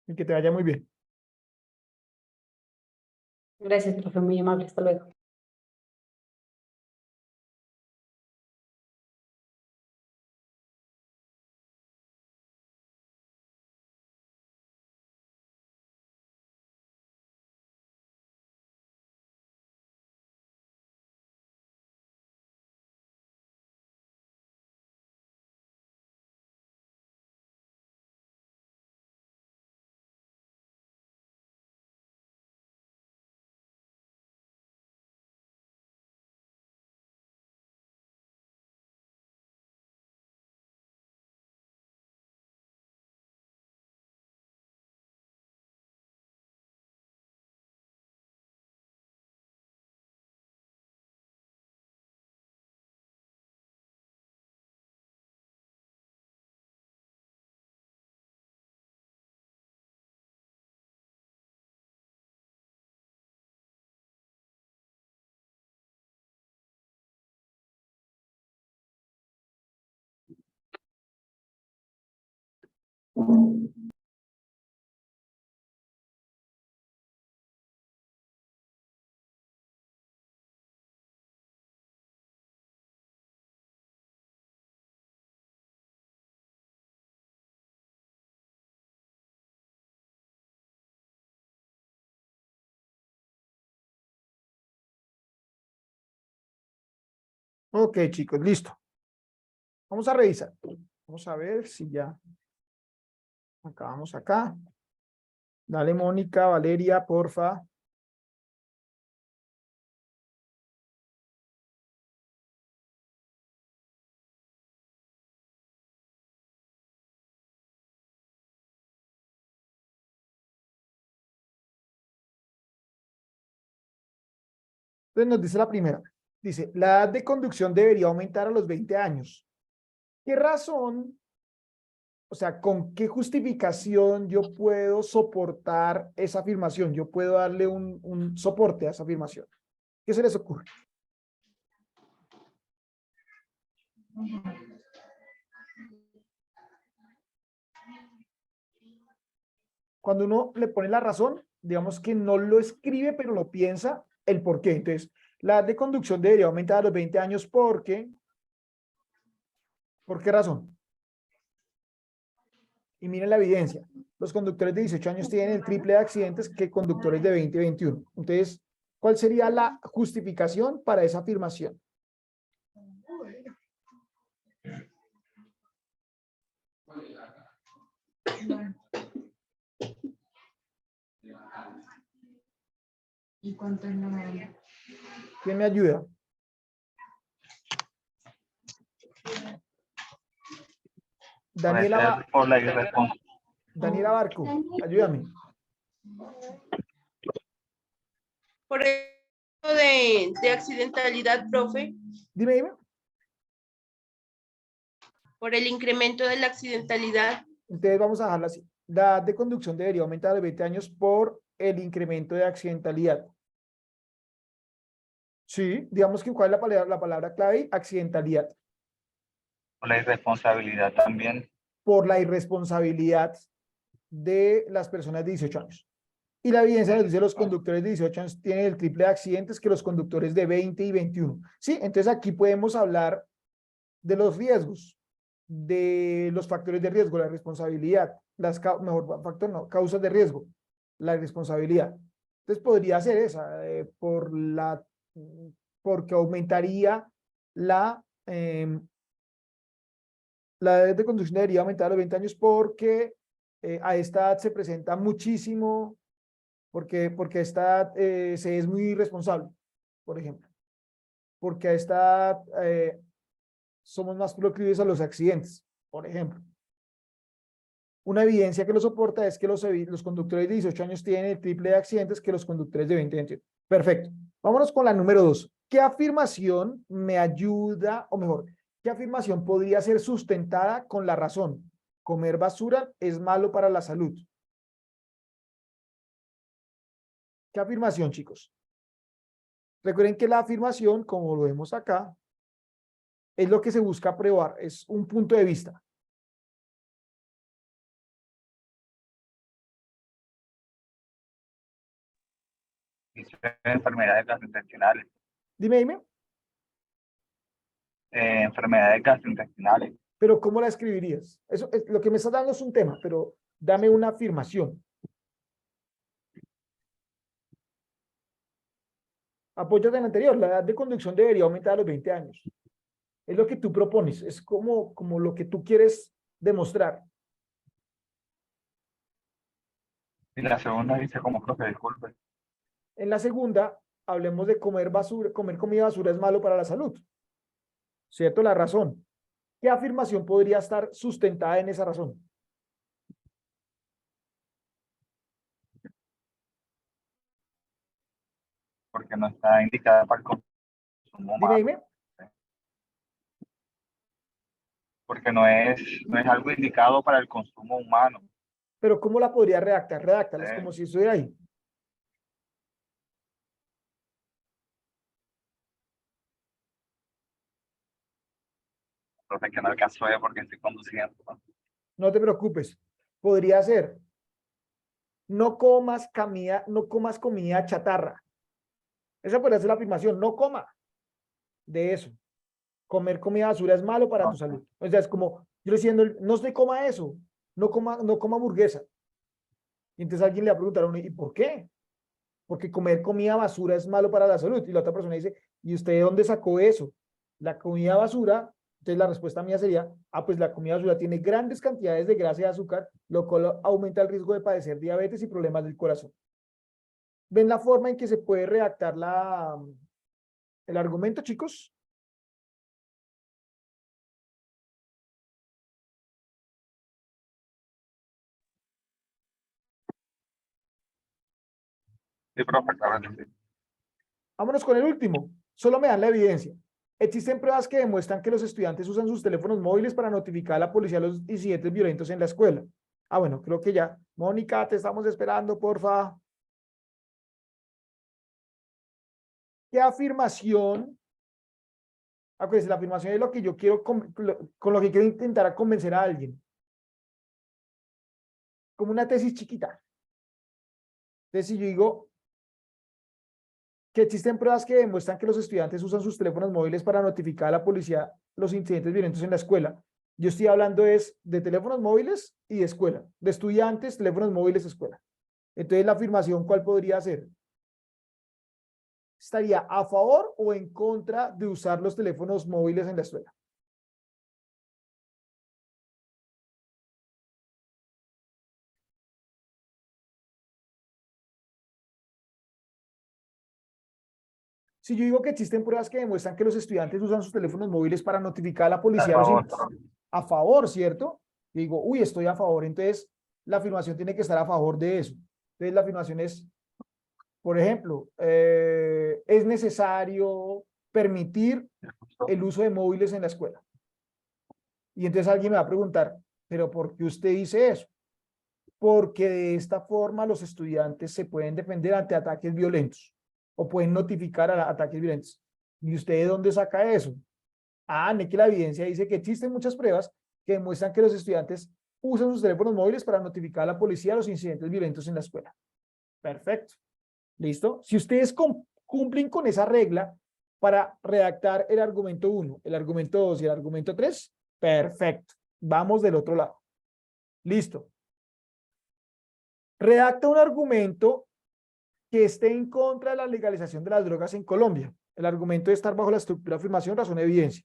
Y que te vaya muy bien.
Gracias, profe, muy amable. Hasta luego.
Ok, chicos, listo. Vamos a revisar. Vamos a ver si ya acabamos acá. Dale, Mónica, Valeria, porfa. Entonces nos dice la primera. Dice, la edad de conducción debería aumentar a los 20 años. ¿Qué razón, o sea, con qué justificación yo puedo soportar esa afirmación? Yo puedo darle un soporte a esa afirmación. ¿Qué se les ocurre? Cuando uno le pone la razón, digamos que no lo escribe, pero lo piensa el por qué. Entonces, la edad de conducción debería aumentar a los 20 años porque, ¿por qué razón? Y miren la evidencia. Los conductores de 18 años tienen el triple de accidentes que conductores de 20 y 21. Entonces, ¿cuál sería la justificación para esa afirmación?
¿Y cuánto es la...
¿Quién me ayuda?
Puede
Daniela,
ser por la irresponsabilidad.
Daniela Barco, ayúdame.
Por eso de accidentalidad, profe,
Dime, dime.
por el incremento de la accidentalidad.
Entonces vamos a dejarla así. La edad de conducción debería aumentar a los 20 años por el incremento de accidentalidad. Sí, digamos que ¿cuál es la palabra clave? Accidentalidad.
Por la irresponsabilidad también.
Por la irresponsabilidad de las personas de 18 años. Y la evidencia nos dice que los conductores de 18 años tienen el triple de accidentes que los conductores de 20 y 21. Sí, entonces aquí podemos hablar de los riesgos, de los factores de riesgo, la responsabilidad, mejor factor no, causas de riesgo, la responsabilidad. Entonces podría ser esa, porque aumentaría la edad de conducción debería aumentar a los 20 años porque a esta edad se presenta muchísimo porque esta se es muy irresponsable, por ejemplo. Porque a esta somos más proclives a los accidentes, por ejemplo. Una evidencia que lo soporta es que los conductores de 18 años tienen el triple de accidentes que los conductores de 20 años. Perfecto. Vámonos con la número 2. ¿Qué afirmación me ayuda, o mejor, qué afirmación podría ser sustentada con la razón? Comer basura es malo para la salud. ¿Qué afirmación, chicos? Recuerden que la afirmación, como lo vemos acá, es lo que se busca probar, es un punto de vista.
Dice enfermedades gastrointestinales.
Dime.
Enfermedades gastrointestinales.
Pero ¿cómo la escribirías? Eso es, lo que me estás dando es un tema, pero dame una afirmación. Apóyate en la anterior, la edad de conducción debería aumentar a los 20 años. Es lo que tú propones, es como lo que tú quieres demostrar.
Y la segunda dice como profe, disculpe.
En la segunda, hablemos de comer basura, comer comida basura es malo para la salud. ¿Cierto? La razón. ¿Qué afirmación podría estar sustentada en esa razón?
Porque no está indicada para el consumo humano.
Dime.
Porque no es algo indicado para el consumo humano.
Pero ¿cómo la podría redactar? Redáctala, es como si estuviera ahí.
Profe, que no alcanzó a ver porque estoy conduciendo, ¿no?
No te preocupes. Podría ser, no comas comida chatarra. Esa podría ser la afirmación, no coma de eso. Comer comida basura es malo para tu salud. O sea, es como, yo diciendo, no se coma eso, no coma hamburguesa. Y entonces alguien le va a preguntar a uno, ¿y por qué? Porque comer comida basura es malo para la salud. Y la otra persona dice, ¿y usted de dónde sacó eso? La comida basura, entonces la respuesta mía sería, pues la comida basura tiene grandes cantidades de grasa y azúcar, lo cual aumenta el riesgo de padecer diabetes y problemas del corazón. ¿Ven la forma en que se puede redactar el argumento, chicos?
Sí, profe, claro que sí.
Vámonos con el último. Solo me dan la evidencia. Existen pruebas que demuestran que los estudiantes usan sus teléfonos móviles para notificar a la policía los incidentes violentos en la escuela. Bueno, creo que ya. Mónica, te estamos esperando, porfa. ¿Qué afirmación? Acuérdense, la afirmación es lo que yo quiero, con lo que quiero intentar convencer a alguien. Como una tesis chiquita. Entonces, si yo digo que existen pruebas que demuestran que los estudiantes usan sus teléfonos móviles para notificar a la policía los incidentes violentos en la escuela, yo estoy hablando es de teléfonos móviles y de escuela, de estudiantes, teléfonos móviles, escuela. Entonces, la afirmación, ¿cuál podría ser? ¿Estaría a favor o en contra de usar los teléfonos móviles en la escuela? Si yo digo que existen pruebas que demuestran que los estudiantes usan sus teléfonos móviles para notificar a la policía, a favor, ¿cierto? Y digo, uy, estoy a favor, entonces la afirmación tiene que estar a favor de eso. Entonces la afirmación es, por ejemplo, es necesario permitir el uso de móviles en la escuela. Y entonces alguien me va a preguntar, ¿pero por qué usted dice eso? Porque de esta forma los estudiantes se pueden defender ante ataques violentos o pueden notificar a ataques violentos. ¿Y usted de dónde saca eso? No es que la evidencia dice que existen muchas pruebas que demuestran que los estudiantes usan sus teléfonos móviles para notificar a la policía los incidentes violentos en la escuela. Perfecto. ¿Listo? Si ustedes cumplen con esa regla para redactar el argumento 1, el argumento 2 y el argumento 3, perfecto. Vamos del otro lado. Listo. Redacta un argumento que esté en contra de la legalización de las drogas en Colombia. El argumento de estar bajo la estructura afirmación, razón, evidencia.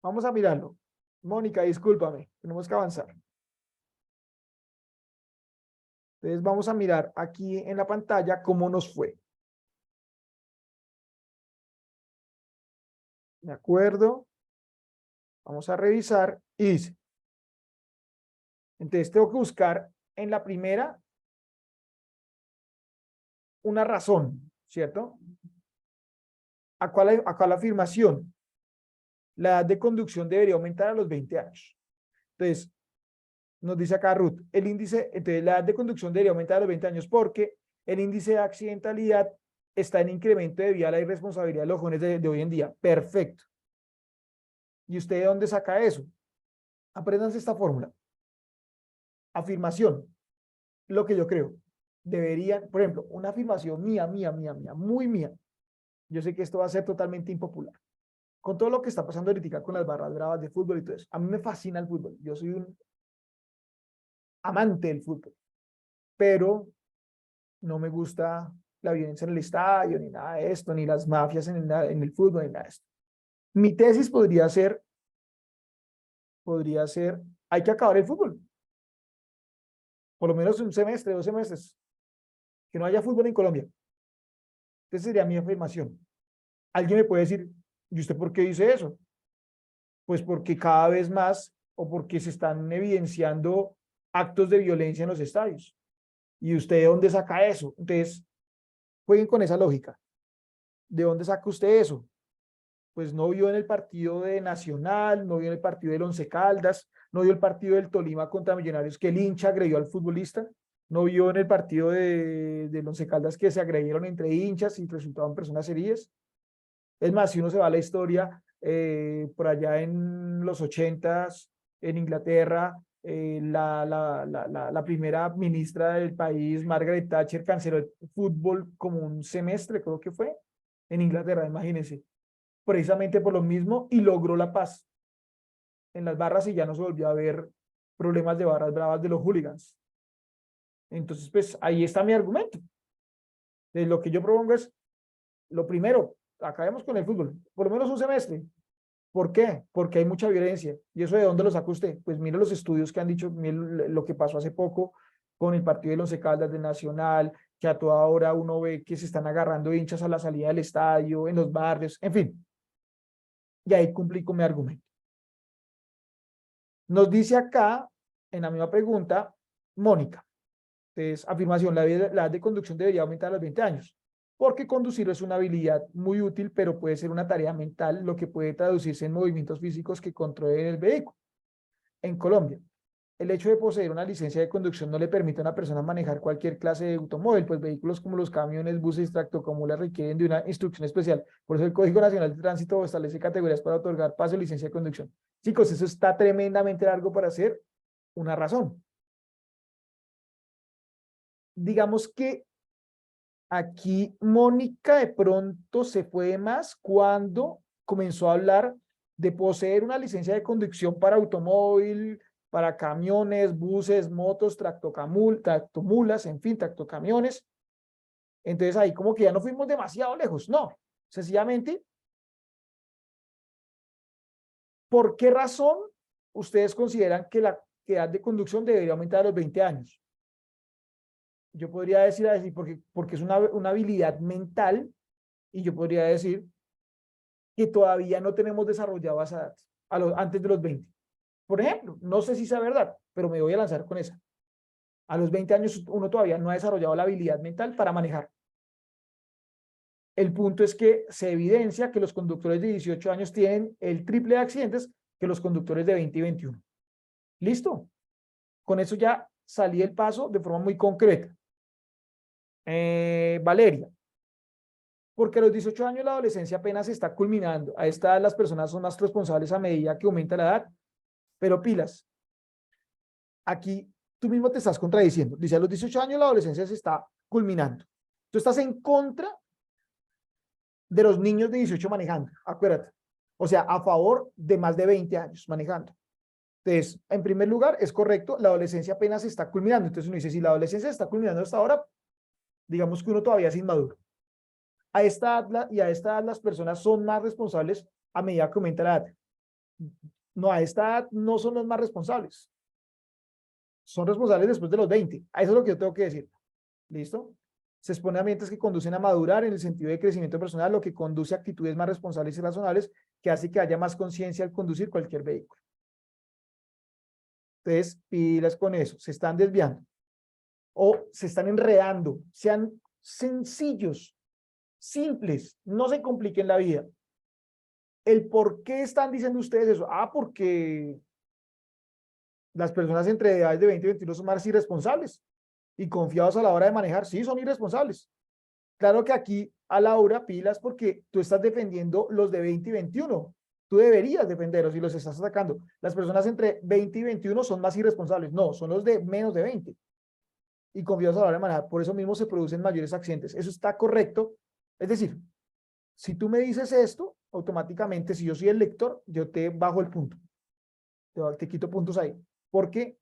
Vamos a mirarlo. Mónica, discúlpame, tenemos que avanzar. Entonces vamos a mirar aquí en la pantalla cómo nos fue. ¿De acuerdo? Vamos a revisar y dice. Entonces tengo que buscar en la primera una razón, ¿cierto? ¿A cuál afirmación? La edad de conducción debería aumentar a los 20 años. Entonces, nos dice acá Ruth, entonces la edad de conducción debería aumentar a los 20 años porque el índice de accidentalidad está en incremento debido a la irresponsabilidad de los jóvenes de hoy en día. Perfecto. ¿Y usted de dónde saca eso? Apréndanse esta fórmula. Afirmación. Lo que yo creo. Deberían, por ejemplo, una afirmación mía, muy mía. Yo sé que esto va a ser totalmente impopular. Con todo lo que está pasando ahorita con las barras bravas de fútbol y todo eso. A mí me fascina el fútbol. Yo soy un amante del fútbol. Pero no me gusta la violencia en el estadio, ni nada de esto, ni las mafias en el fútbol, ni nada de esto. Mi tesis podría ser, hay que acabar el fútbol. Por lo menos un semestre, 2 semestres. Que no haya fútbol en Colombia. Esa sería mi afirmación. Alguien me puede decir, ¿y usted por qué dice eso? Pues porque cada vez más, o porque se están evidenciando actos de violencia en los estadios. ¿Y usted de dónde saca eso? Entonces, jueguen con esa lógica. ¿De dónde saca usted eso? Pues no vio en el partido de Nacional, no vio en el partido del Once Caldas, no vio el partido del Tolima contra Millonarios que el hincha agredió al futbolista, no vio en el partido del Once Caldas que se agredieron entre hinchas y resultaban personas heridas. Es más, si uno se va a la historia, por allá en los 80s, en Inglaterra, la primera ministra del país, Margaret Thatcher, canceló el fútbol como un semestre, creo que fue, en Inglaterra, imagínense, precisamente por lo mismo, y logró la paz en las barras y ya no se volvió a ver problemas de barras bravas de los hooligans. Entonces, pues ahí está mi argumento. Lo que yo propongo es, lo primero, acabemos con el fútbol, por lo menos un semestre. ¿Por qué? Porque hay mucha violencia. ¿Y eso de dónde lo saca usted? Pues mire los estudios que han dicho, mire lo que pasó hace poco con el partido de Once Caldas del Nacional, que a toda hora uno ve que se están agarrando hinchas a la salida del estadio, en los barrios, en fin. Y ahí cumplí con mi argumento. Nos dice acá, en la misma pregunta, Mónica. Entonces, afirmación, la edad de conducción debería aumentar a los 20 años, porque conducir es una habilidad muy útil, pero puede ser una tarea mental, lo que puede traducirse en movimientos físicos que controlen el vehículo. En Colombia, el hecho de poseer una licencia de conducción no le permite a una persona manejar cualquier clase de automóvil, pues vehículos como los camiones, buses y tractocomulas requieren de una instrucción especial. Por eso el Código Nacional de Tránsito establece categorías para otorgar paso de licencia de conducción. Chicos, eso está tremendamente largo para hacer una razón. Digamos que aquí Mónica de pronto se fue más cuando comenzó a hablar de poseer una licencia de conducción para automóvil, para camiones, buses, motos, tractomulas, en fin, tractocamiones. Entonces ahí como que ya no fuimos demasiado lejos. No, sencillamente, ¿por qué razón ustedes consideran que la edad de conducción debería aumentar a los 20 años? Yo podría decir así porque es una habilidad mental y yo podría decir que todavía no tenemos desarrollado esa edad antes de los 20. Por ejemplo, no sé si sea verdad, pero me voy a lanzar con esa. A los 20 años uno todavía no ha desarrollado la habilidad mental para manejar. El punto es que se evidencia que los conductores de 18 años tienen el triple de accidentes que los conductores de 20 y 21. ¿Listo? Con eso ya salí el paso de forma muy concreta. Valeria, porque a los 18 años la adolescencia apenas está culminando. A esta edad las personas son más responsables a medida que aumenta la edad, pero pilas. Aquí tú mismo te estás contradiciendo. Dice, a los 18 años la adolescencia se está culminando. Tú estás en contra de los niños de 18 manejando, acuérdate. O sea, a favor de más de 20 años manejando. Entonces, en primer lugar, es correcto, la adolescencia apenas se está culminando. Entonces uno dice, si la adolescencia se está culminando hasta ahora, digamos que uno todavía es inmaduro. A esta edad las personas son más responsables a medida que aumenta la edad. No, a esta edad no son los más responsables. Son responsables después de los 20. A eso es lo que yo tengo que decir. ¿Listo? Se expone a ambientes que conducen a madurar en el sentido de crecimiento personal, lo que conduce a actitudes más responsables y razonables, que hace que haya más conciencia al conducir cualquier vehículo. Entonces, pilas con eso. Se están desviando o se están enredando. Sean sencillos, simples, no se compliquen la vida. ¿El por qué están diciendo ustedes eso? Ah, porque las personas entre edades de 20 y 21 son más irresponsables y confiados a la hora de manejar. Sí, son irresponsables. Claro que aquí a Laura pilas porque tú estás defendiendo los de 20 y 21. Tú deberías defenderlos y los estás atacando. Las personas entre 20 y 21 son más irresponsables. No, son los de menos de 20 y confiados a la hora de manejar. Por eso mismo se producen mayores accidentes. Eso está correcto. Es decir, si tú me dices esto, automáticamente, si yo soy el lector, yo te bajo el punto. Te quito puntos ahí. Porque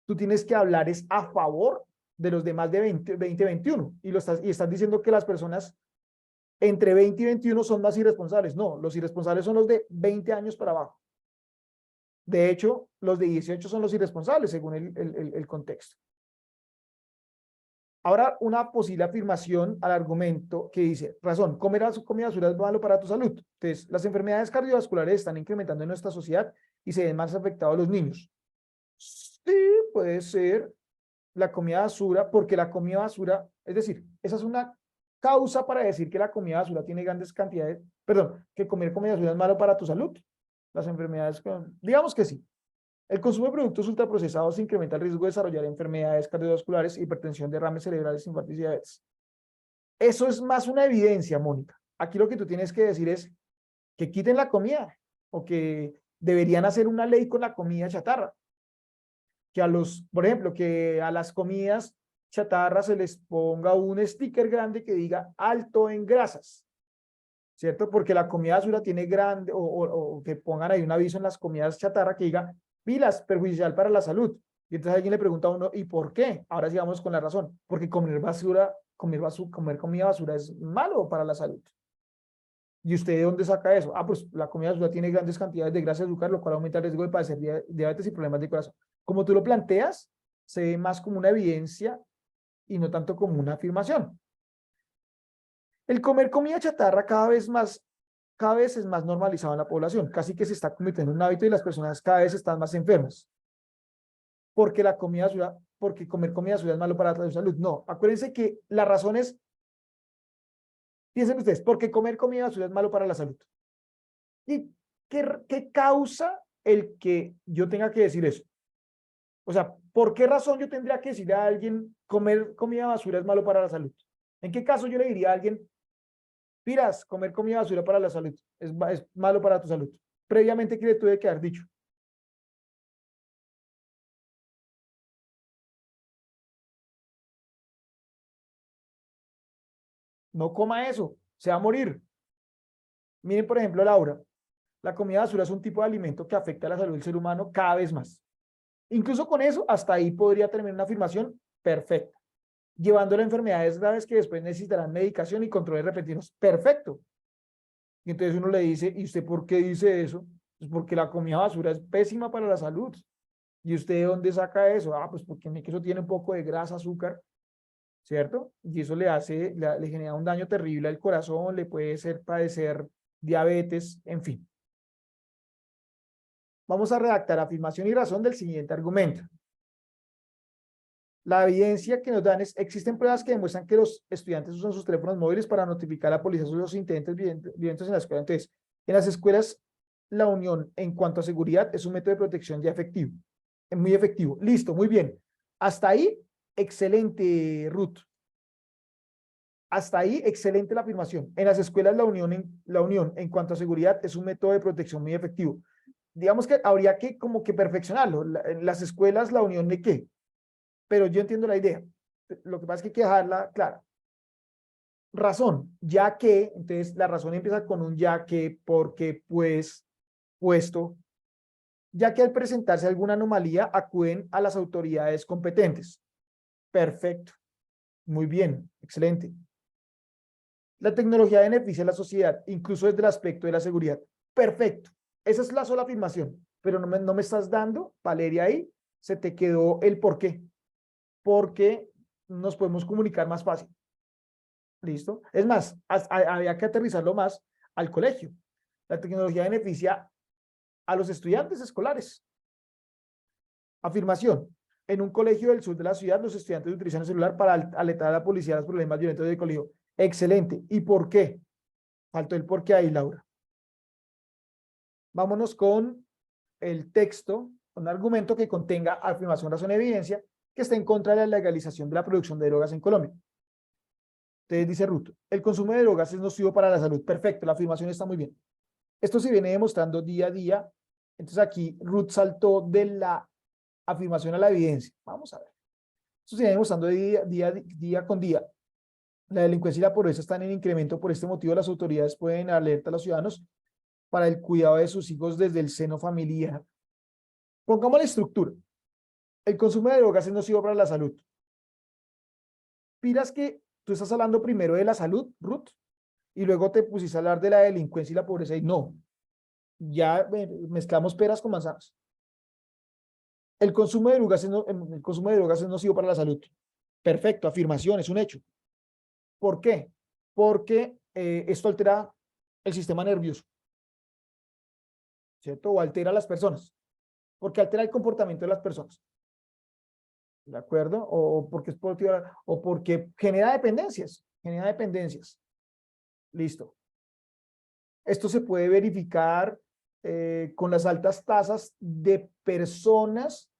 tú tienes que hablar es a favor de los demás de 20, 21. Y estás diciendo que las personas entre 20 y 21 son más irresponsables. No, los irresponsables son los de 20 años para abajo. De hecho, los de 18 son los irresponsables según el contexto. Ahora, una posible afirmación al argumento que dice, razón, comer comida basura es malo para tu salud. Entonces, las enfermedades cardiovasculares están incrementando en nuestra sociedad y se ven más afectados los niños. Sí, puede ser la comida basura, porque la comida basura, es decir, esa es una causa para decir que la comida basura tiene grandes cantidades, perdón, que comer comida basura es malo para tu salud. Las enfermedades, digamos que sí. El consumo de productos ultraprocesados incrementa el riesgo de desarrollar enfermedades cardiovasculares, hipertensión, derrames cerebrales, infartos y diabetes. Eso es más una evidencia, Mónica. Aquí lo que tú tienes que decir es que quiten la comida o que deberían hacer una ley con la comida chatarra. Que por ejemplo, que a las comidas chatarra se les ponga un sticker grande que diga alto en grasas, ¿cierto? Porque la comida basura tiene grande, o que pongan ahí un aviso en las comidas chatarra que diga pilas, perjudicial para la salud. Y entonces alguien le pregunta a uno, ¿y por qué? Ahora sí vamos con la razón. Porque comer comida basura es malo para la salud. ¿Y usted de dónde saca eso? Ah, pues la comida basura tiene grandes cantidades de grasa y azúcar, lo cual aumenta el riesgo de padecer diabetes y problemas de corazón. Como tú lo planteas, se ve más como una evidencia y no tanto como una afirmación. El comer comida chatarra cada vez es más normalizado en la población, casi que se está convirtiendo en un hábito y las personas cada vez están más enfermas. Porque comer comida basura es malo para la salud. No, acuérdense que la razón es, piensen ustedes, porque comer comida basura es malo para la salud. ¿Y qué causa el que yo tenga que decir eso? O sea, ¿por qué razón yo tendría que decirle a alguien comer comida basura es malo para la salud? ¿En qué caso yo le diría a alguien, miras, comer comida basura para la salud es malo para tu salud? Previamente, ¿qué le tuve que haber dicho? No coma eso, se va a morir. Miren, por ejemplo, Laura, la comida basura es un tipo de alimento que afecta a la salud del ser humano cada vez más. Incluso con eso, hasta ahí podría terminar una afirmación perfecta, llevándole a enfermedades graves que después necesitarán medicación y controles repentinos. Perfecto. Y entonces uno le dice, ¿y usted por qué dice eso? Pues porque la comida basura es pésima para la salud. ¿Y usted de dónde saca eso? Ah, pues porque en el queso tiene un poco de grasa, azúcar, ¿cierto? Y eso le genera un daño terrible al corazón, le puede hacer padecer diabetes, en fin. Vamos a redactar afirmación y razón del siguiente argumento. La evidencia que nos dan es, existen pruebas que demuestran que los estudiantes usan sus teléfonos móviles para notificar a la policía sobre los incidentes violentos en la escuela. Entonces, en las escuelas, la unión en cuanto a seguridad es un método de protección ya efectivo. Es muy efectivo. Listo, muy bien. Hasta ahí, excelente, Ruth. Hasta ahí, excelente la afirmación. En las escuelas, la unión en cuanto a seguridad es un método de protección muy efectivo. Digamos que habría que como que perfeccionarlo. En las escuelas, la unión de qué. Pero yo entiendo la idea. Lo que pasa es que hay que dejarla clara. Razón, ya que, entonces la razón empieza con un ya que, porque, pues, puesto, ya que al presentarse alguna anomalía acuden a las autoridades competentes. Perfecto. Muy bien, excelente. La tecnología beneficia a la sociedad, incluso desde el aspecto de la seguridad. Perfecto. Esa es la sola afirmación, pero no me estás dando, Valeria, ahí se te quedó el por qué. Porque nos podemos comunicar más fácil. ¿Listo? Es más, había que aterrizarlo más al colegio. La tecnología beneficia a los estudiantes escolares. Afirmación. En un colegio del sur de la ciudad, los estudiantes utilizan el celular para alertar a la policía de los problemas violentos del colegio. Excelente. ¿Y por qué? Faltó el por qué ahí, Laura. Vámonos con el texto, un argumento que contenga afirmación, razón, evidencia, que está en contra de la legalización de la producción de drogas en Colombia. Entonces dice Ruth, el consumo de drogas es nocivo para la salud. Perfecto, la afirmación está muy bien. Esto se viene demostrando día a día. Entonces aquí Ruth saltó de la afirmación a la evidencia. Vamos a ver. Esto se viene demostrando día con día. La delincuencia y la pobreza están en incremento. Por este motivo, las autoridades pueden alertar a los ciudadanos para el cuidado de sus hijos desde el seno familiar. Pongamos la estructura. El consumo de drogas es nocivo para la salud. Piras que tú estás hablando primero de la salud, Ruth, y luego te pusiste a hablar de la delincuencia y la pobreza, y no. Ya mezclamos peras con manzanas. El consumo de drogas es nocivo para la salud. Perfecto, afirmación, es un hecho. ¿Por qué? Porque esto altera el sistema nervioso, ¿cierto? O altera a las personas. Porque altera el comportamiento de las personas. ¿De acuerdo? O porque genera dependencias. Genera dependencias. Listo. Esto se puede verificar con las altas tasas de personas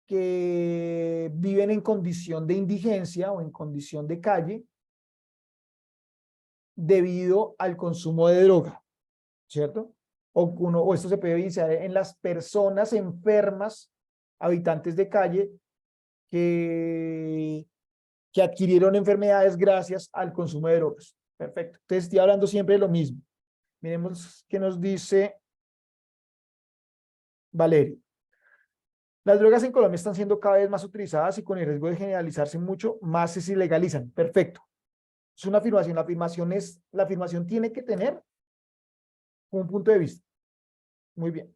que viven en condición de indigencia o en condición de calle debido al consumo de droga, ¿cierto? O esto se puede evidenciar en las personas enfermas, habitantes de calle, que adquirieron enfermedades gracias al consumo de drogas. Perfecto. Entonces estoy hablando siempre de lo mismo. Miremos qué nos dice Valerio. Las drogas en Colombia están siendo cada vez más utilizadas y con el riesgo de generalizarse mucho, más se ilegalizan. Perfecto. Es una afirmación. La afirmación tiene que tener un punto de vista. Muy bien.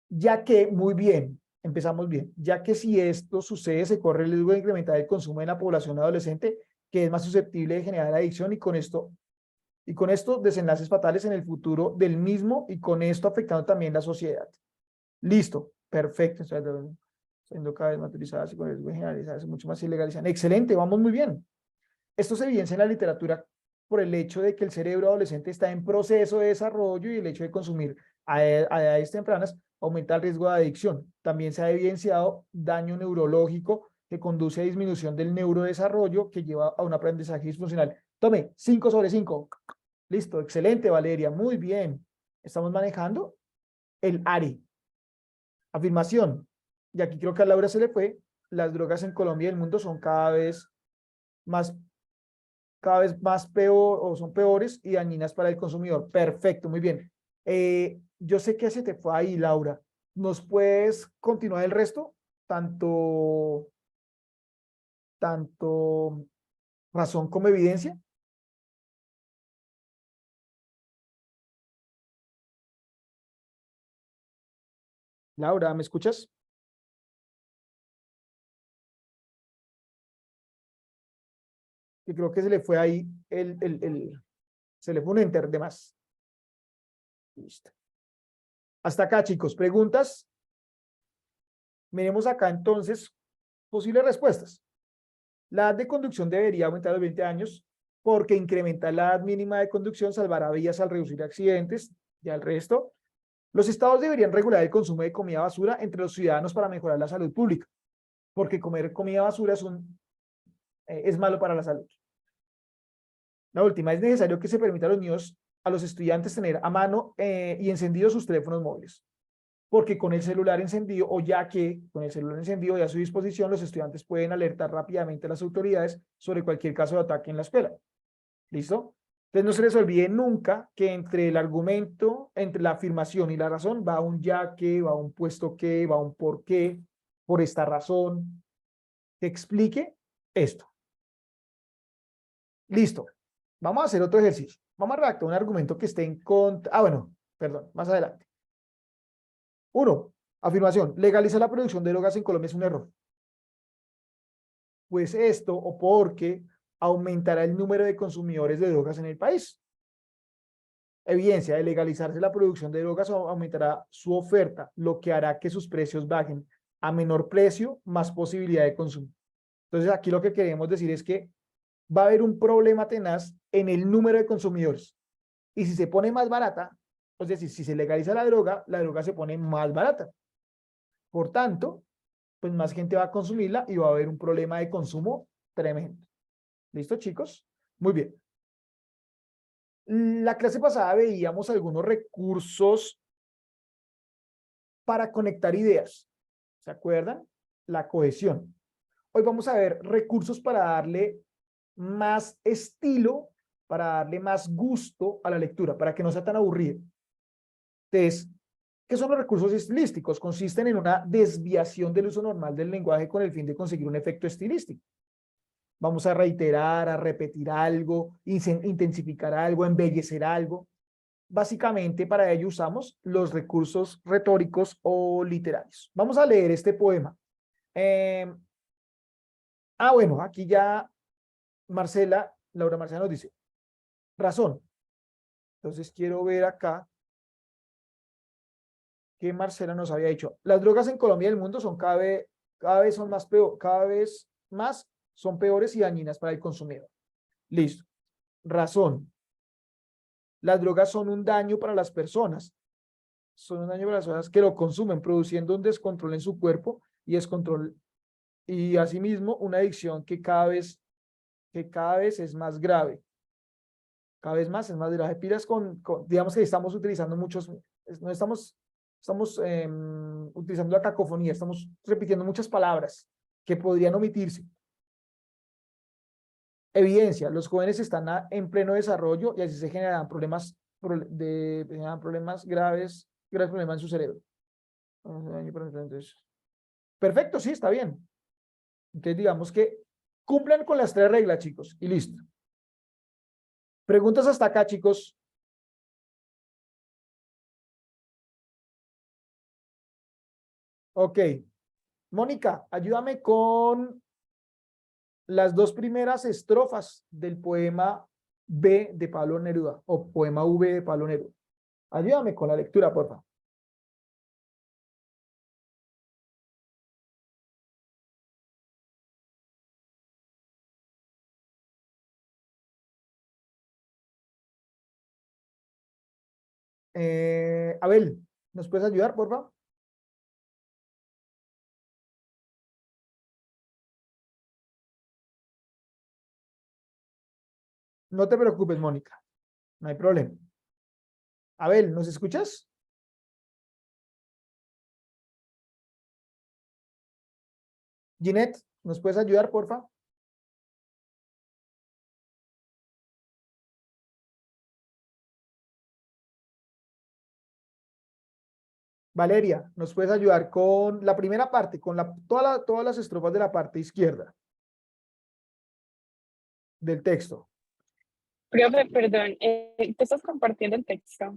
Ya que, muy bien, empezamos bien, ya que si esto sucede, se corre el riesgo de incrementar el consumo en la población adolescente, que es más susceptible de generar adicción y con esto desenlaces fatales en el futuro del mismo y con esto afectando también la sociedad. Listo, perfecto. Siendo cada vez más utilizadas y con riesgo de generalizarse mucho más ilegalizan. Excelente, vamos muy bien. Esto se evidencia en la literatura por el hecho de que el cerebro adolescente está en proceso de desarrollo y el hecho de consumir a edades tempranas aumenta el riesgo de adicción. También se ha evidenciado daño neurológico que conduce a disminución del neurodesarrollo que lleva a un aprendizaje disfuncional. Tome, 5 sobre 5. Listo, excelente, Valeria, muy bien. Estamos manejando el ARE. Afirmación. Y aquí creo que a Laura se le fue. Las drogas en Colombia y el mundo son cada vez más peor o son peores y dañinas para el consumidor. Perfecto, muy bien. Yo sé que se te fue ahí, Laura. ¿Nos puedes continuar el resto? Tanto razón como evidencia. Laura, ¿me escuchas? Y creo que se le fue ahí se le fue un enter de más. Listo. Hasta acá, chicos. ¿Preguntas? Miremos acá entonces posibles respuestas. La edad de conducción debería aumentar a los 20 años porque incrementar la edad mínima de conducción salvará vidas al reducir accidentes. Ya el resto. Los estados deberían regular el consumo de comida basura entre los ciudadanos para mejorar la salud pública, porque comer comida basura es malo para la salud. La última, es necesario que se permita a los estudiantes tener a mano y encendidos sus teléfonos móviles, porque con el celular encendido o ya que con el celular encendido y a su disposición, los estudiantes pueden alertar rápidamente a las autoridades sobre cualquier caso de ataque en la escuela. ¿Listo? Entonces no se les olvide nunca que entre el argumento, entre la afirmación y la razón, va un ya que, va un puesto que, va un por qué, por esta razón, que explique esto. Listo. Vamos a hacer otro ejercicio. Vamos a redactar un argumento que esté en contra. Bueno, perdón, más adelante. Uno, afirmación, legalizar la producción de drogas en Colombia es un error. Pues esto, o porque aumentará el número de consumidores de drogas en el país. Evidencia, de legalizarse la producción de drogas aumentará su oferta, lo que hará que sus precios bajen. A menor precio, más posibilidad de consumo. Entonces, aquí lo que queremos decir es que va a haber un problema tenaz en el número de consumidores. Y si se pone más barata, es decir, si se legaliza la droga se pone más barata. Por tanto, pues más gente va a consumirla y va a haber un problema de consumo tremendo. ¿Listo, chicos? Muy bien. La clase pasada veíamos algunos recursos para conectar ideas. ¿Se acuerdan? La cohesión. Hoy vamos a ver recursos para darle más estilo, para darle más gusto a la lectura, para que no sea tan aburrido. Entonces, ¿qué son los recursos estilísticos? Consisten en una desviación del uso normal del lenguaje con el fin de conseguir un efecto estilístico. Vamos a reiterar, a repetir algo, intensificar algo, embellecer algo. Básicamente para ello usamos los recursos retóricos o literarios. Vamos a leer este poema. Bueno, aquí ya Laura Marcela nos dice, razón. Entonces quiero ver acá que Marcela nos había dicho. Las drogas en Colombia y el mundo son cada vez son más peor, cada vez más son peores y dañinas para el consumidor. Listo. Razón. Las drogas son un daño para las personas. Son un daño para las personas que lo consumen, produciendo un descontrol en su cuerpo y descontrol y asimismo una adicción que cada vez es más grave. Cada vez más es más grave. Pilas digamos que estamos utilizando no estamos utilizando la cacofonía, estamos repitiendo muchas palabras que podrían omitirse. Evidencia, los jóvenes están en pleno desarrollo y así se generan problemas graves problemas en su cerebro. Perfecto, sí, está bien. Entonces digamos que cumplan con las 3 reglas, chicos, y listo. ¿Preguntas hasta acá, chicos? Ok. Mónica, ayúdame con las 2 primeras estrofas del poema B de Pablo Neruda, o poema V de Pablo Neruda. Ayúdame con la lectura, por favor. Abel, ¿nos puedes ayudar, por favor? No te preocupes, Mónica. No hay problema. Abel, ¿nos escuchas? Ginette, ¿nos puedes ayudar, por favor? Valeria, ¿nos puedes ayudar con la primera parte, con todas las estrofas de la parte izquierda del texto?
Profe, perdón, ¿tú estás compartiendo el texto?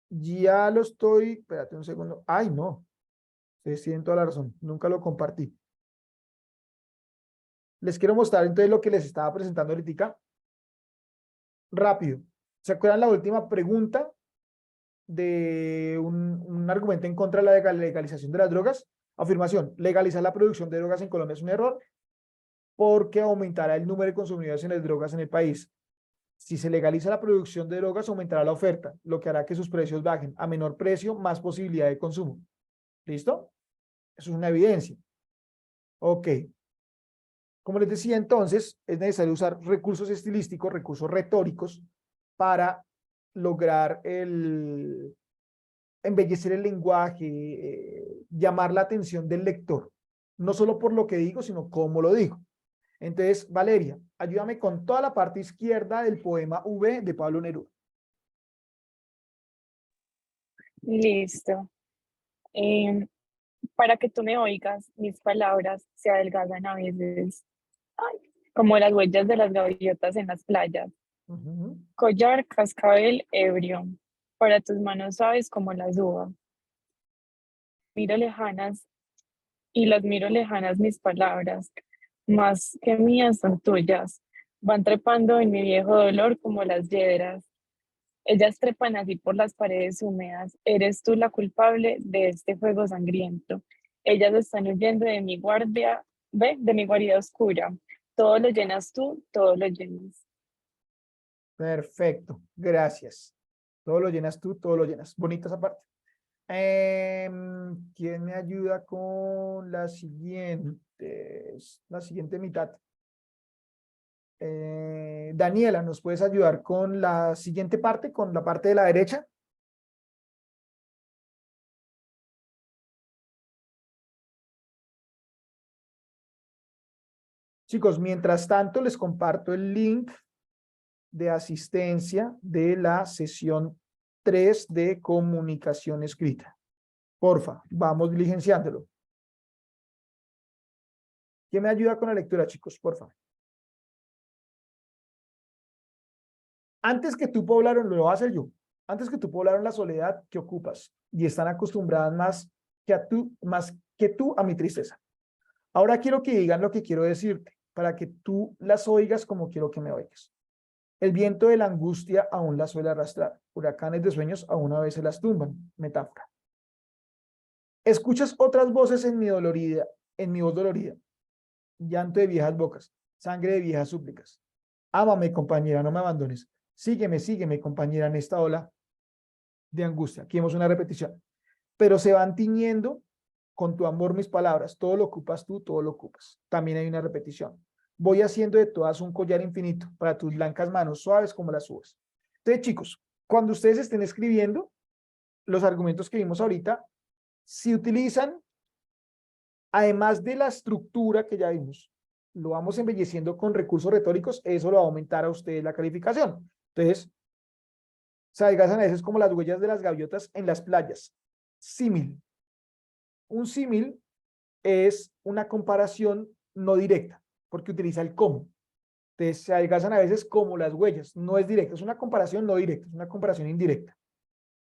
Ya lo estoy, espérate un segundo. Ay, no. Ustedes tienen toda la razón. Nunca lo compartí. Les quiero mostrar entonces lo que les estaba presentando ahorita. Rápido. ¿Se acuerdan la última pregunta de un argumento en contra de la legalización de las drogas? Afirmación. Legalizar la producción de drogas en Colombia es un error porque aumentará el número de consumidores en las drogas en el país. Si se legaliza la producción de drogas, aumentará la oferta, lo que hará que sus precios bajen. A menor precio, más posibilidad de consumo. ¿Listo? Eso es una evidencia. Ok. Como les decía entonces, es necesario usar recursos estilísticos, recursos retóricos, para lograr embellecer el lenguaje, llamar la atención del lector. No solo por lo que digo, sino cómo lo digo. Entonces, Valeria, ayúdame con toda la parte izquierda del poema V de Pablo Neruda.
Listo. Para que tú me oigas, mis palabras se adelgazan a veces, ay, como las huellas de las gaviotas en las playas. Collar, cascabel, ebrio, para tus manos suaves como las uvas. miro lejanas y las miro lejanas mis palabras, más que mías son tuyas. Van trepando en mi viejo dolor como las yedras. Ellas trepan así por las paredes húmedas. Eres tú la culpable de este juego sangriento. Ellas están huyendo de mi guardia, ve, de mi guarida oscura. Todo lo llenas tú, todo lo llenas.
Perfecto, gracias. Todo lo llenas tú, todo lo llenas. Bonita esa parte. ¿Quién me ayuda con la siguiente? La siguiente mitad. Daniela, ¿nos puedes ayudar con la siguiente parte, con la parte de la derecha? Chicos, mientras tanto les comparto el link de asistencia de la sesión 3 de comunicación escrita. Porfa, vamos diligenciándolo. ¿Quién me ayuda con la lectura, chicos? Porfa. Antes que tú poblaron, lo voy a hacer yo. Antes que tú poblaron la soledad que ocupas y están acostumbradas más que tú a mi tristeza. Ahora quiero que digan lo que quiero decirte para que tú las oigas como quiero que me oigas. El viento de la angustia aún las suele arrastrar. Huracanes de sueños aún a veces las tumban. Metáfora. Escuchas otras voces en mi voz dolorida. Llanto de viejas bocas. Sangre de viejas súplicas. Ámame, compañera, no me abandones. Sígueme, compañera, en esta ola de angustia. Aquí vemos una repetición. Pero se van tiñendo con tu amor mis palabras. Todo lo ocupas tú, todo lo ocupas. También hay una repetición. Voy haciendo de todas un collar infinito para tus blancas manos, suaves como las uvas. Entonces, chicos, cuando ustedes estén escribiendo los argumentos que vimos ahorita, si utilizan, además de la estructura que ya vimos, lo vamos embelleciendo con recursos retóricos, eso lo va a aumentar a ustedes la calificación. Entonces, se adelgazan a veces como las huellas de las gaviotas en las playas. Símil. Un símil es una comparación no directa, porque utiliza el como. Entonces, se adelgazan a veces como las huellas. No es directa, es una comparación no directa, es una comparación indirecta.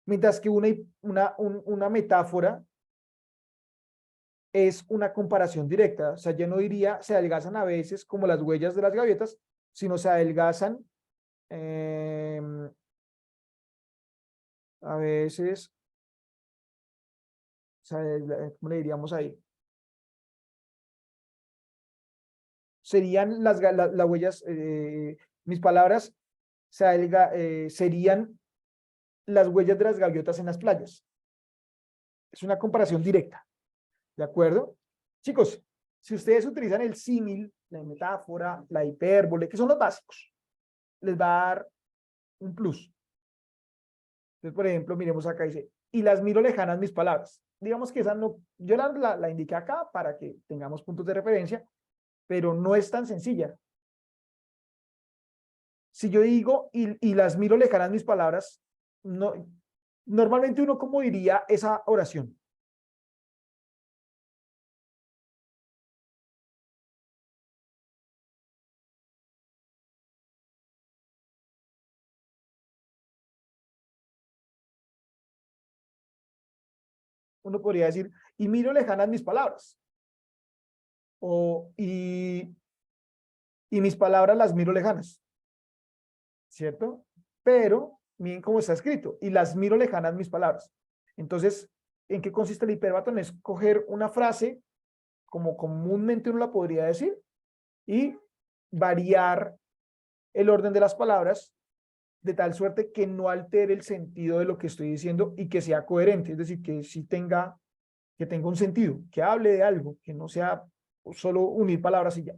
Mientras que una metáfora es una comparación directa. O sea, yo no diría se adelgazan a veces como las huellas de las gaviotas, sino se adelgazan a veces, o sea, ¿cómo le diríamos ahí? Serían las huellas, mis palabras serían las huellas de las gaviotas en las playas. Es una comparación directa, ¿de acuerdo? Chicos, si ustedes utilizan el símil, la metáfora, la hipérbole, que son los básicos, les va a dar un plus. Entonces, por ejemplo, miremos acá, dice, y las miro lejanas mis palabras. Digamos que esa no, yo la indiqué acá para que tengamos puntos de referencia, pero no es tan sencilla. Si yo digo, y las miro lejanas mis palabras, no, normalmente uno, ¿cómo diría esa oración? Uno podría decir, y miro lejanas mis palabras. Y mis palabras las miro lejanas. ¿Cierto? Pero, miren cómo está escrito, y las miro lejanas mis palabras. Entonces, ¿en qué consiste el hiperbatón? Es coger una frase, como comúnmente uno la podría decir, y variar el orden de las palabras de tal suerte que no altere el sentido de lo que estoy diciendo y que sea coherente, es decir, que sí tenga un sentido, que hable de algo, que no sea solo unir palabras y ya.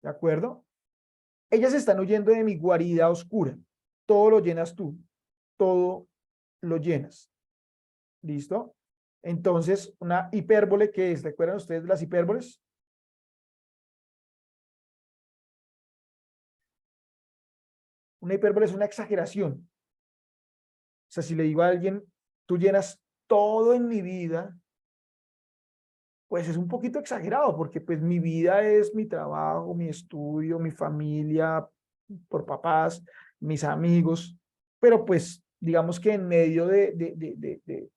¿De acuerdo? Ellas están huyendo de mi guarida oscura. Todo lo llenas tú. Todo lo llenas. ¿Listo? Entonces, una hipérbole, ¿qué es? ¿Recuerdan ustedes de las hipérboles? Una hipérbole es una exageración. O sea, si le digo a alguien, tú llenas todo en mi vida, pues es un poquito exagerado, porque pues mi vida es mi trabajo, mi estudio, mi familia, por papás, mis amigos, pero pues digamos que en medio de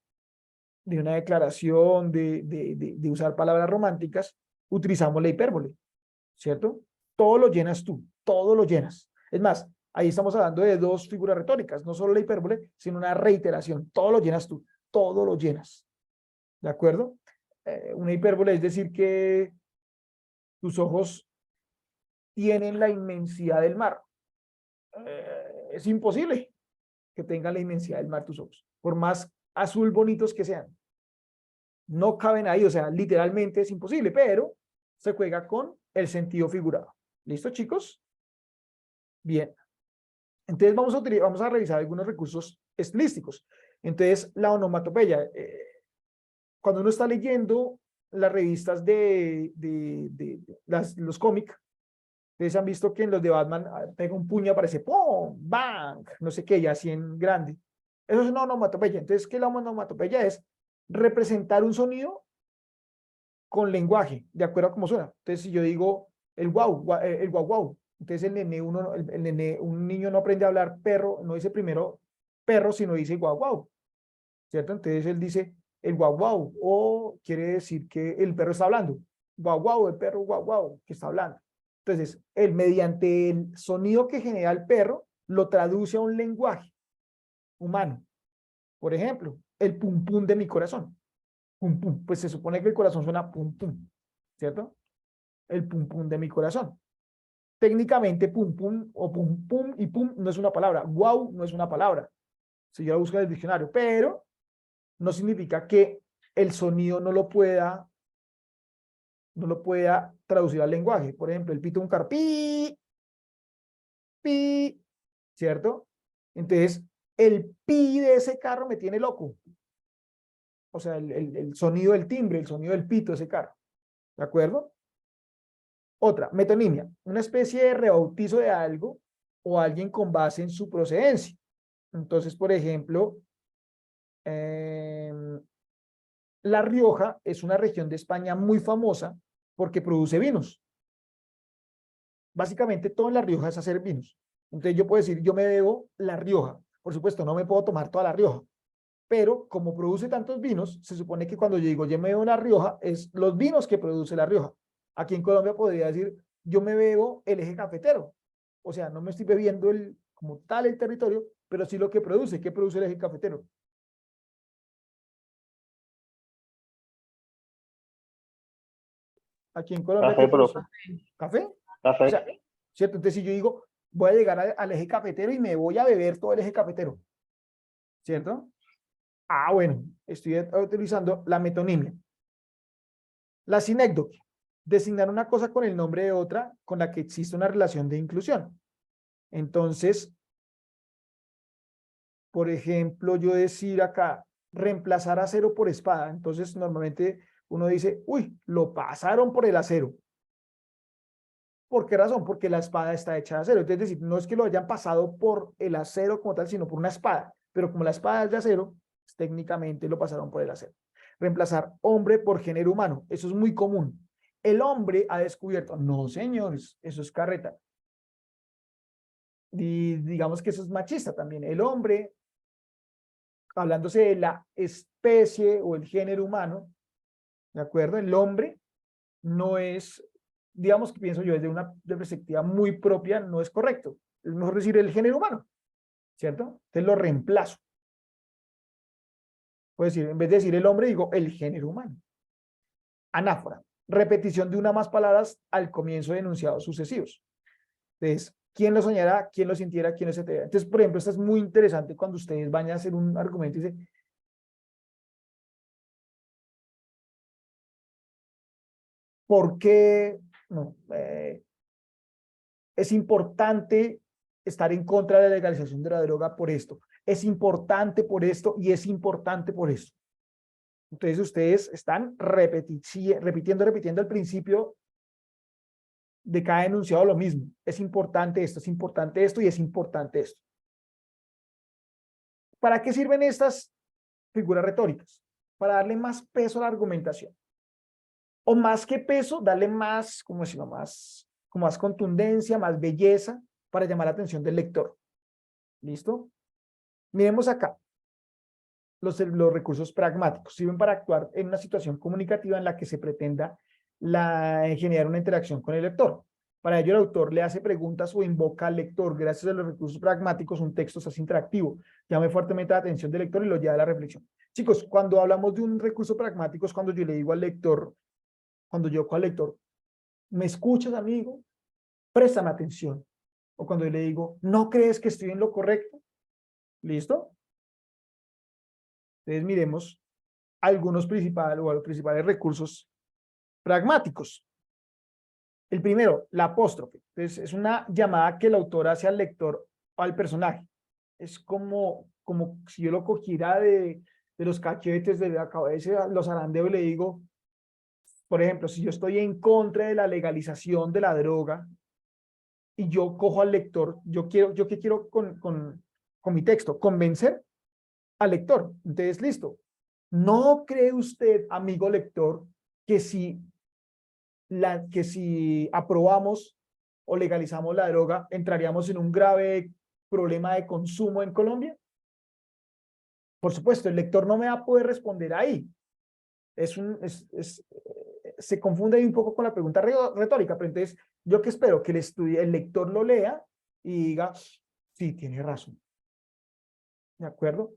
de una declaración, de usar palabras románticas, utilizamos la hipérbole, ¿cierto? Todo lo llenas tú, todo lo llenas. Es más, ahí estamos hablando de dos figuras retóricas, no solo la hipérbole, sino una reiteración. Todo lo llenas tú, todo lo llenas. ¿De acuerdo? Una hipérbole es decir que tus ojos tienen la inmensidad del mar. Es imposible que tengan la inmensidad del mar tus ojos, por más azul bonitos que sean. No caben ahí, o sea, literalmente es imposible, pero se juega con el sentido figurado. ¿Listo, chicos? Bien. Entonces vamos a revisar algunos recursos estilísticos. Entonces, la onomatopeya. Cuando uno está leyendo las revistas los cómics, ustedes han visto que en los de Batman pega un puño, aparece ¡pum! ¡Bang! No sé qué, ya así en grande. Eso es una onomatopeya. Entonces, ¿qué es la onomatopeya? Es representar un sonido con lenguaje, de acuerdo a cómo suena. Entonces, si yo digo el guau, el guau guau, entonces el nene, un niño no aprende a hablar perro, no dice primero perro, sino dice guau guau, ¿cierto? Entonces él dice el guau guau, o quiere decir que el perro está hablando. Guau guau, el perro guau guau, que está hablando. Entonces, él mediante el sonido que genera el perro, lo traduce a un lenguaje humano. Por ejemplo, el pum pum de mi corazón. Pum pum, pues se supone que el corazón suena pum pum, ¿cierto? El pum pum de mi corazón. Técnicamente pum pum o pum pum y pum no es una palabra. Wow no es una palabra. Si yo la busco en el diccionario, pero no significa que el sonido no lo pueda traducir al lenguaje. Por ejemplo, el pito de un carro, pi, pi, ¿cierto? Entonces, el pi de ese carro me tiene loco. O sea, el sonido del timbre, el sonido del pito de ese carro. ¿De acuerdo? Otra, metonimia, una especie de rebautizo de algo o alguien con base en su procedencia. Entonces, por ejemplo, La Rioja es una región de España muy famosa porque produce vinos. Básicamente todo en La Rioja es hacer vinos. Entonces yo puedo decir, yo me bebo La Rioja. Por supuesto, no me puedo tomar toda La Rioja, pero como produce tantos vinos, se supone que cuando yo digo yo me bebo La Rioja, es los vinos que produce La Rioja. Aquí en Colombia podría decir, yo me bebo el eje cafetero. O sea, no me estoy bebiendo como tal el territorio, pero sí lo que produce. ¿Qué produce el eje cafetero? Aquí en Colombia, ¿qué
Café,
produce?
profe.
¿Café? O
Café.
sea, ¿cierto? Entonces, si yo digo, voy a llegar al eje cafetero y me voy a beber todo el eje cafetero, ¿cierto? Ah, bueno, estoy utilizando la metonimia. La sinécdoque, designar una cosa con el nombre de otra con la que existe una relación de inclusión. Entonces, por ejemplo, yo decir acá, reemplazar acero por espada. Entonces, normalmente uno dice, uy, lo pasaron por el acero. ¿Por qué razón? Porque la espada está hecha de acero. Es decir, no es que lo hayan pasado por el acero como tal, sino por una espada. Pero como la espada es de acero, pues, técnicamente lo pasaron por el acero. Reemplazar hombre por género humano. Eso es muy común. El hombre ha descubierto. No, señores, eso es carreta. Y digamos que eso es machista también. El hombre, hablándose de la especie o el género humano, ¿de acuerdo? El hombre no es, digamos que pienso yo desde una perspectiva muy propia, no es correcto. Es mejor decir el género humano, ¿cierto? Entonces lo reemplazo. Puedo decir, en vez de decir el hombre, digo el género humano. Anáfora, repetición de una o más palabras al comienzo de enunciados sucesivos. Entonces, ¿quién lo soñará? ¿Quién lo sintiera? ¿Quién lo sentirá? Entonces, por ejemplo, esto es muy interesante cuando ustedes van a hacer un argumento y dicen, ¿por qué? No, es importante estar en contra de la legalización de la droga por esto. Es importante por esto y es importante por esto. Entonces ustedes están repitiendo el principio de cada enunciado lo mismo. Es importante esto y es importante esto. ¿Para qué sirven estas figuras retóricas? Para darle más peso a la argumentación. O más que peso, darle más, ¿cómo decirlo? Con más contundencia, más belleza para llamar la atención del lector. ¿Listo? Miremos acá. los recursos pragmáticos. Sirven para actuar en una situación comunicativa en la que se pretenda generar una interacción con el lector. Para ello, el autor le hace preguntas o invoca al lector. Gracias a los recursos pragmáticos, un texto se hace interactivo, llame fuertemente la atención del lector y lo lleva a la reflexión. Chicos, cuando hablamos de un recurso pragmático es cuando yo le digo al lector, ¿me escuchas, amigo? Préstame atención. O cuando yo le digo, ¿no crees que estoy en lo correcto? ¿Listo? Entonces miremos algunos principales recursos pragmáticos. El primero, la apóstrofe. Entonces, es una llamada que el autor hace al lector o al personaje. Es como si yo lo cogiera de los cachetes, de la cabeza, los arandeo y le digo, por ejemplo, si yo estoy en contra de la legalización de la droga y yo cojo al lector, ¿yo qué quiero con mi texto? Convencer al lector. Entonces, listo. ¿No cree usted, amigo lector, que si aprobamos o legalizamos la droga, entraríamos en un grave problema de consumo en Colombia? Por supuesto, el lector no me va a poder responder ahí. Se confunde ahí un poco con la pregunta retórica, pero entonces, ¿yo qué espero? Que el lector lo lea y diga, sí, tiene razón. ¿De acuerdo?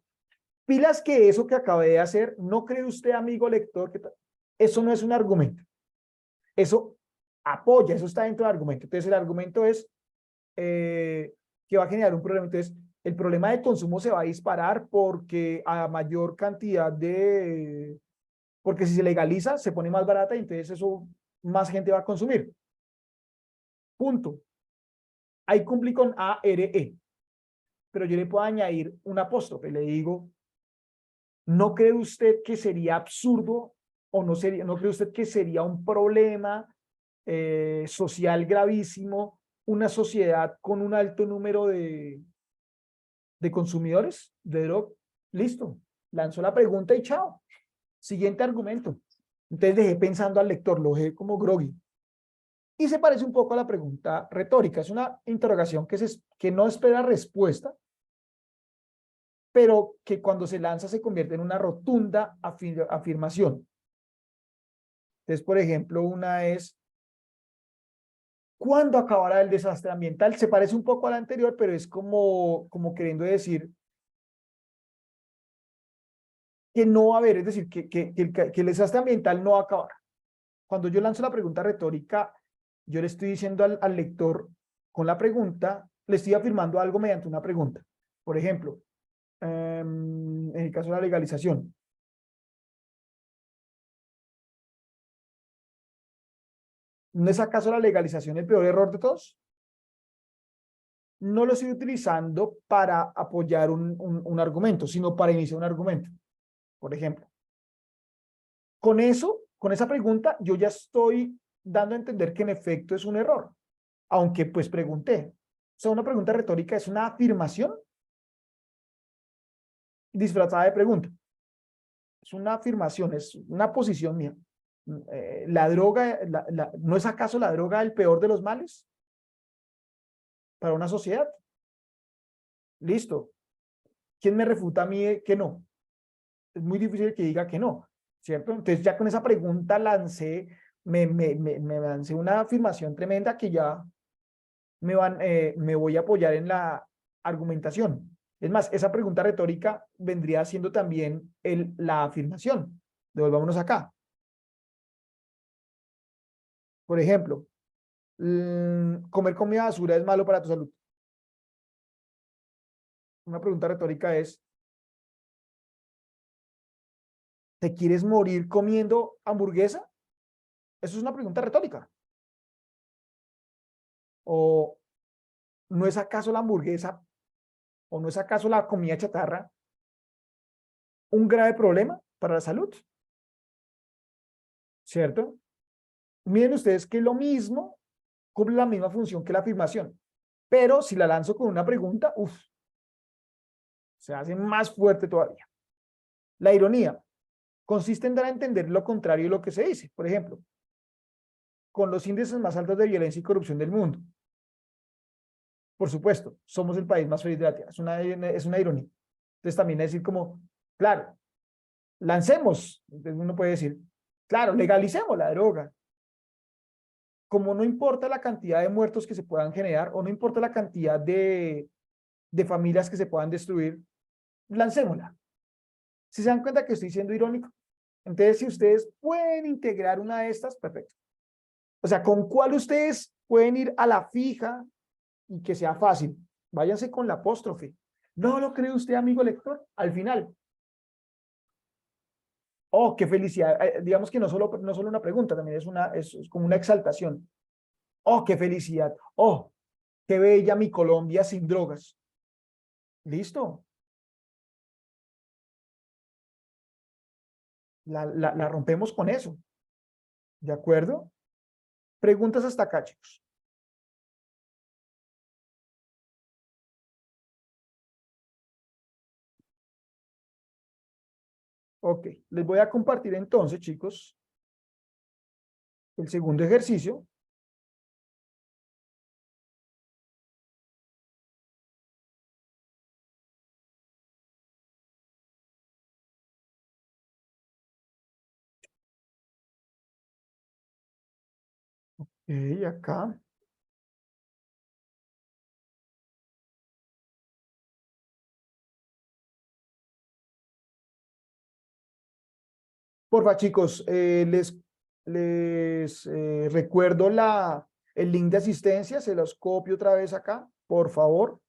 Pilas que eso que acabé de hacer, ¿no cree usted, amigo lector, que eso no es un argumento? Eso apoya, eso está dentro del argumento. Entonces, el argumento es que va a generar un problema. Entonces, el problema de consumo se va a disparar porque a mayor cantidad porque si se legaliza, se pone más barata y entonces eso más gente va a consumir. Punto. Ahí cumplí con ARE, pero yo le puedo añadir un apóstrofe. Le digo, ¿no cree usted que sería absurdo o no cree usted que sería un problema social gravísimo una sociedad con un alto número de consumidores de droga? Listo, lanzó la pregunta y chao. Siguiente argumento. Entonces dejé pensando al lector, lo dejé como groggy. Y se parece un poco a la pregunta retórica. Es una interrogación que no espera respuesta, pero que cuando se lanza se convierte en una rotunda afirmación. Entonces, por ejemplo, una es, ¿cuándo acabará el desastre ambiental? Se parece un poco a la anterior, pero es como queriendo decir que no va a haber, es decir, que el desastre ambiental no va a acabar. Cuando yo lanzo la pregunta retórica, yo le estoy diciendo al lector con la pregunta, le estoy afirmando algo mediante una pregunta. Por ejemplo, en el caso de la legalización. ¿No es acaso la legalización el peor error de todos? No lo estoy utilizando para apoyar un argumento, sino para iniciar un argumento. Por ejemplo, con esa pregunta, yo ya estoy dando a entender que en efecto es un error, aunque pues pregunté. O sea, una pregunta retórica es una afirmación disfrazada de pregunta. Es una afirmación, es una posición mía. La droga, ¿no es acaso la droga el peor de los males para una sociedad? Listo. ¿Quién me refuta a mí que no? Es muy difícil que diga que no, ¿cierto? Entonces ya con esa pregunta me lancé una afirmación tremenda que ya me voy a apoyar en la argumentación. Es más, esa pregunta retórica vendría siendo también la afirmación. Devolvámonos acá. Por ejemplo, comer comida basura es malo para tu salud. Una pregunta retórica es, ¿te quieres morir comiendo hamburguesa? Eso es una pregunta retórica. ¿O no es acaso la hamburguesa o no es acaso la comida chatarra un grave problema para la salud? ¿Cierto? Miren ustedes que lo mismo cumple la misma función que la afirmación, pero si la lanzo con una pregunta, se hace más fuerte todavía. La ironía consiste en dar a entender lo contrario de lo que se dice. Por ejemplo, con los índices más altos de violencia y corrupción del mundo. Por supuesto, somos el país más feliz de la Tierra. Es una ironía. Entonces también es decir como, Claro, lancemos, entonces uno puede decir, claro, legalicemos la droga. Como no importa la cantidad de muertos que se puedan generar o no importa la cantidad de familias que se puedan destruir, lancémosla. Si se dan cuenta que estoy siendo irónico, entonces si ustedes pueden integrar una de estas, perfecto. O sea, ¿con cuál ustedes pueden ir a la fija y que sea fácil? Váyanse con la apóstrofe. ¿No lo cree usted, amigo lector? Al final. Oh, qué felicidad. Digamos que no solo una pregunta, también es como una exaltación. Oh, qué felicidad. Oh, qué bella mi Colombia sin drogas. Listo. La rompemos con eso. ¿De acuerdo? Preguntas hasta acá, chicos. Ok, les voy a compartir entonces, chicos, el segundo ejercicio. Ok, acá. Porfa, chicos, les recuerdo el link de asistencia, se los copio otra vez acá, por favor.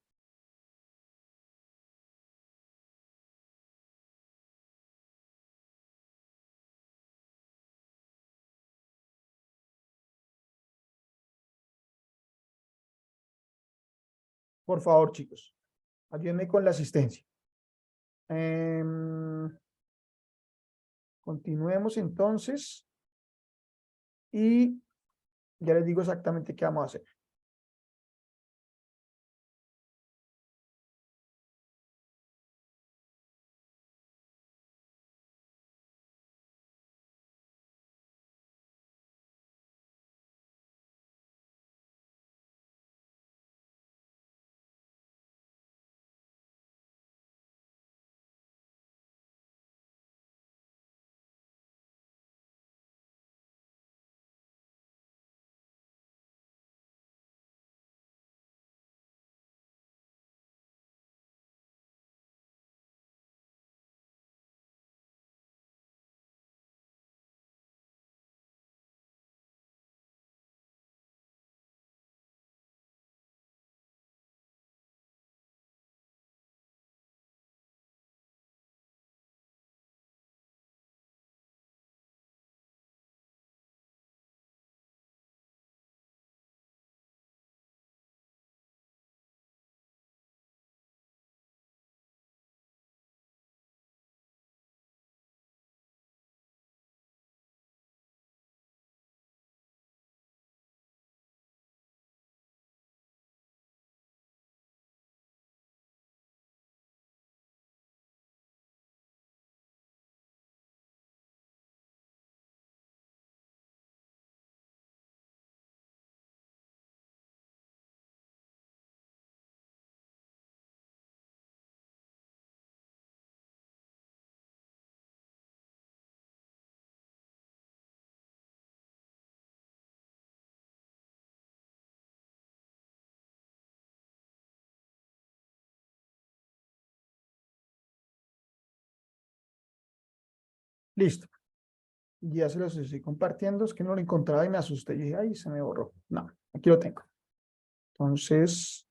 Por favor, chicos, ayúdenme con la asistencia. Continuemos entonces y ya les digo exactamente qué vamos a hacer. Listo. Ya se los estoy compartiendo. Es que no lo encontraba y me asusté. Y dije, ay, se me borró. No, aquí lo tengo. Entonces,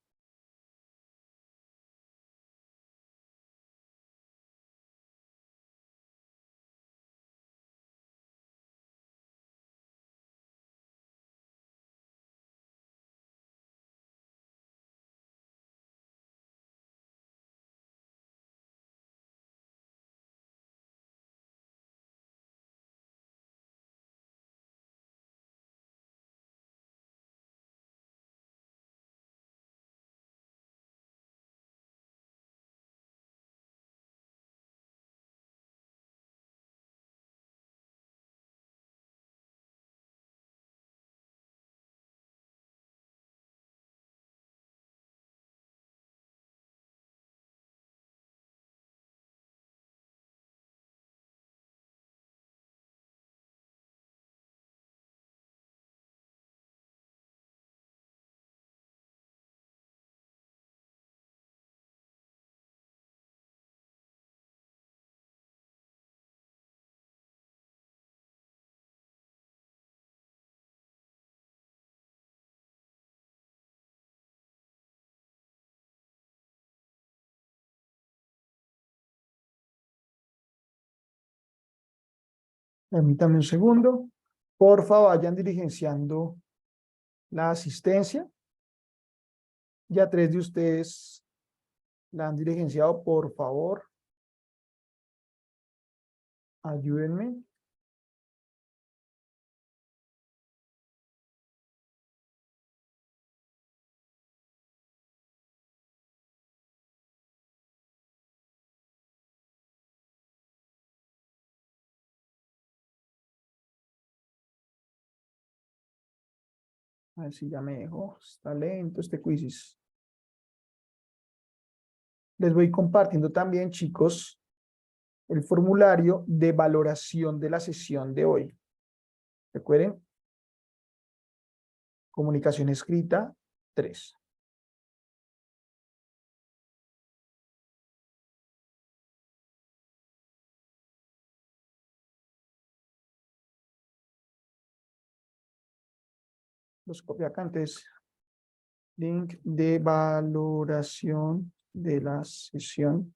Permítame un segundo. Porfa, vayan diligenciando la asistencia. Ya 3 de ustedes la han diligenciado, por favor. Ayúdenme. A ver si ya me dejó. Está lento este quizzes. Les voy compartiendo también, chicos, el formulario de valoración de la sesión de hoy. Recuerden, comunicación escrita 3. Los copiacantes. Link de valoración de la sesión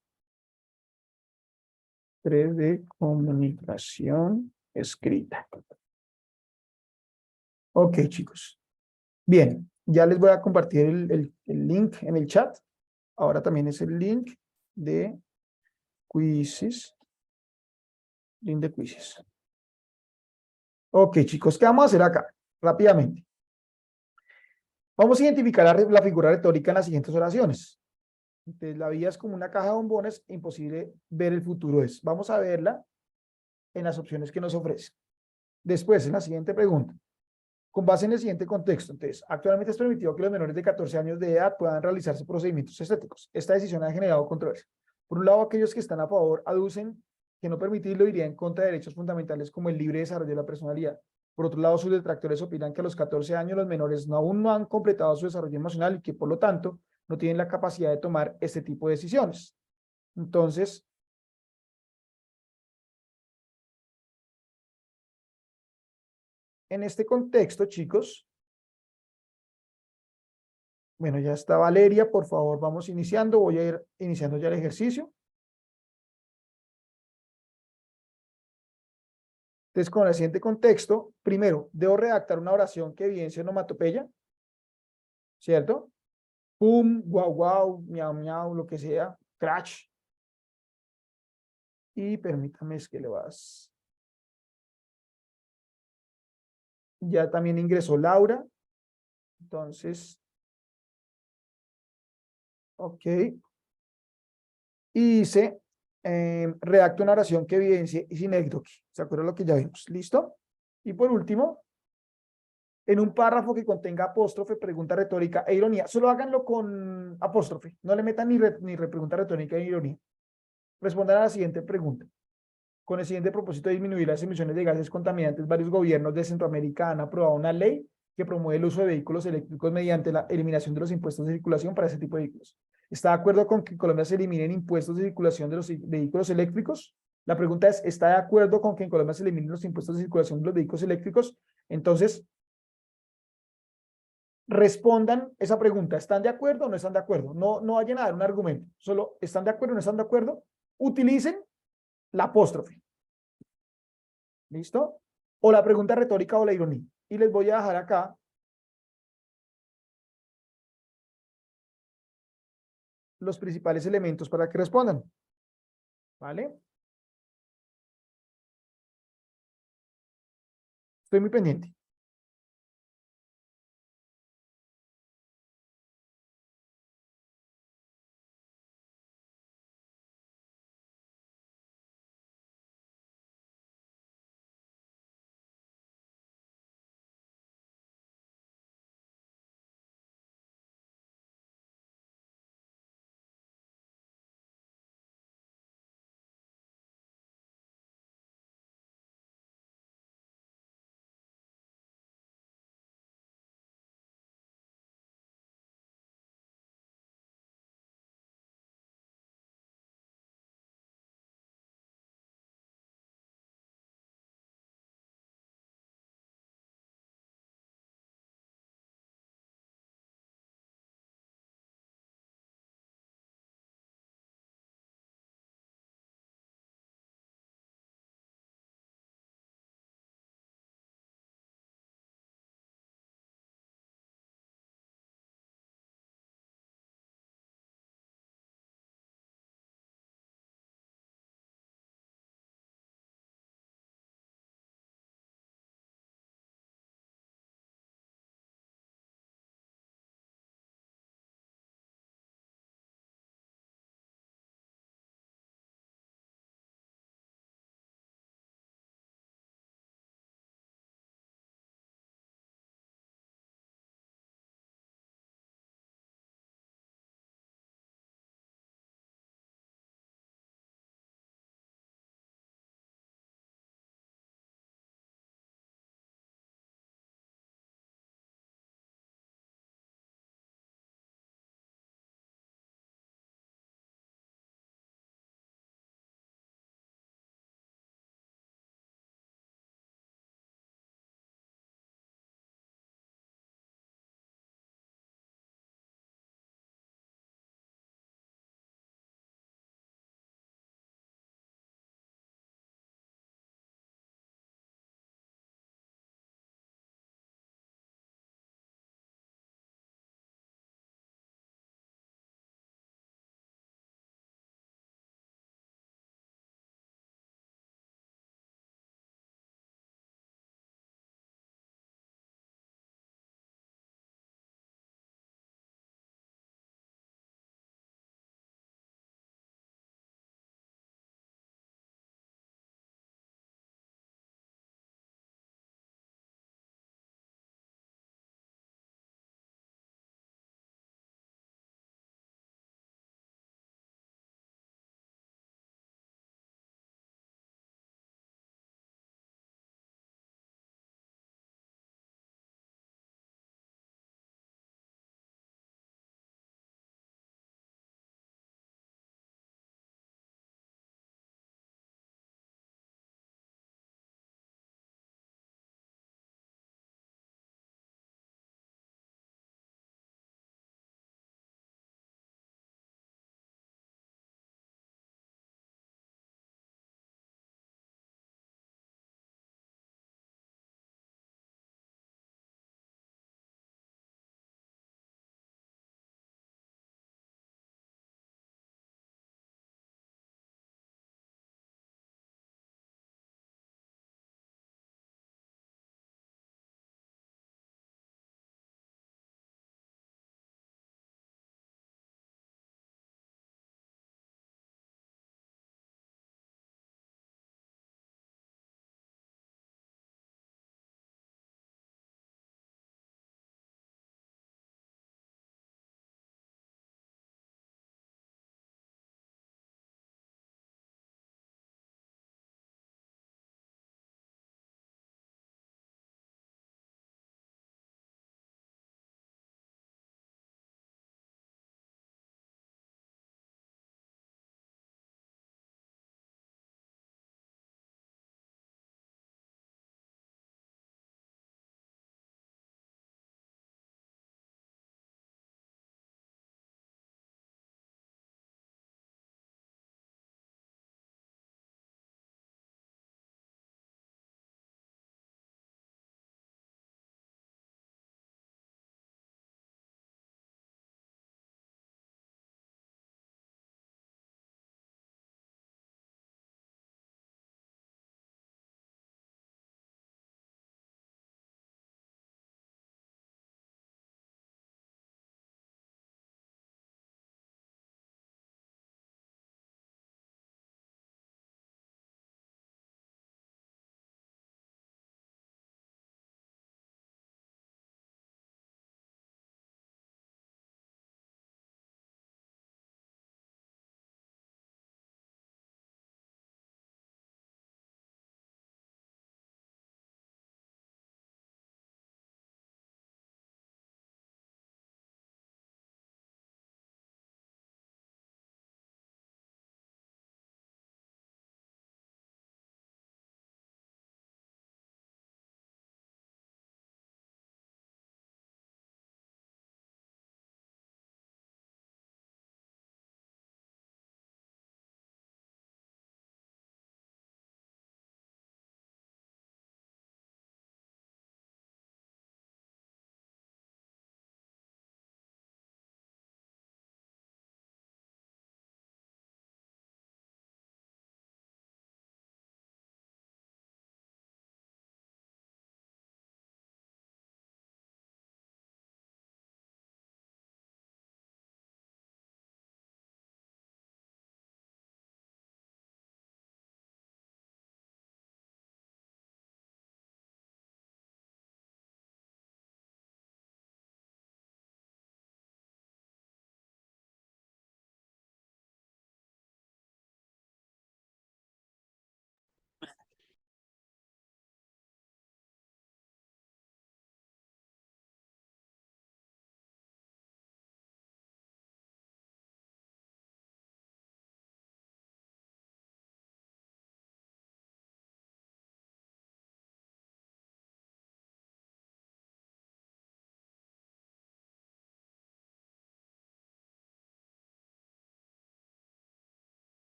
3 de comunicación escrita. Ok, chicos. Bien, ya les voy a compartir el link en el chat. Ahora también es el link de quizzes. Link de quizzes. Ok, chicos, ¿qué vamos a hacer acá? Rápidamente. Vamos a identificar la figura retórica en las siguientes oraciones. Entonces, la vida es como una caja de bombones, imposible ver el futuro es. Vamos a verla en las opciones que nos ofrece. Después, en la siguiente pregunta. Con base en el siguiente contexto, entonces, actualmente es permitido que los menores de 14 años de edad puedan realizarse procedimientos estéticos. Esta decisión ha generado controversia. Por un lado, aquellos que están a favor aducen que no permitirlo iría en contra de derechos fundamentales como el libre desarrollo de la personalidad. Por otro lado, sus detractores opinan que a los 14 años los menores aún no han completado su desarrollo emocional y que, por lo tanto, no tienen la capacidad de tomar este tipo de decisiones. Entonces, en este contexto, chicos, bueno, ya está Valeria, por favor, vamos iniciando. Voy a ir iniciando ya el ejercicio. Entonces, con el siguiente contexto, primero, debo redactar una oración que evidencie onomatopeya, ¿cierto? Pum, guau, guau, miau, miau, lo que sea, crash. Y permítame, es que le vas. Ya también ingresó Laura. Entonces, ok. Y dice, redacta una oración que evidencie sinécdoque. ¿Se acuerdan lo que ya vimos? ¿Listo? Y por último, en un párrafo que contenga apóstrofe, pregunta retórica e ironía. Solo háganlo con apóstrofe. No le metan ni pregunta retórica e ironía. Respondan a la siguiente pregunta. Con el siguiente propósito de disminuir las emisiones de gases contaminantes, varios gobiernos de Centroamérica han aprobado una ley que promueve el uso de vehículos eléctricos mediante la eliminación de los impuestos de circulación para ese tipo de vehículos. ¿Está de acuerdo con que en Colombia se eliminen impuestos de circulación de los vehículos eléctricos? La pregunta es, ¿está de acuerdo con que en Colombia se eliminen los impuestos de circulación de los vehículos eléctricos? Entonces, respondan esa pregunta. ¿Están de acuerdo o no están de acuerdo? No vayan a dar un argumento. Solo, ¿están de acuerdo o no están de acuerdo? Utilicen la apóstrofe. ¿Listo? O la pregunta retórica o la ironía. Y les voy a dejar acá los principales elementos para que respondan. ¿Vale? Estoy muy pendiente.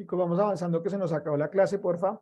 Chicos, vamos avanzando que se nos acabó la clase, porfa.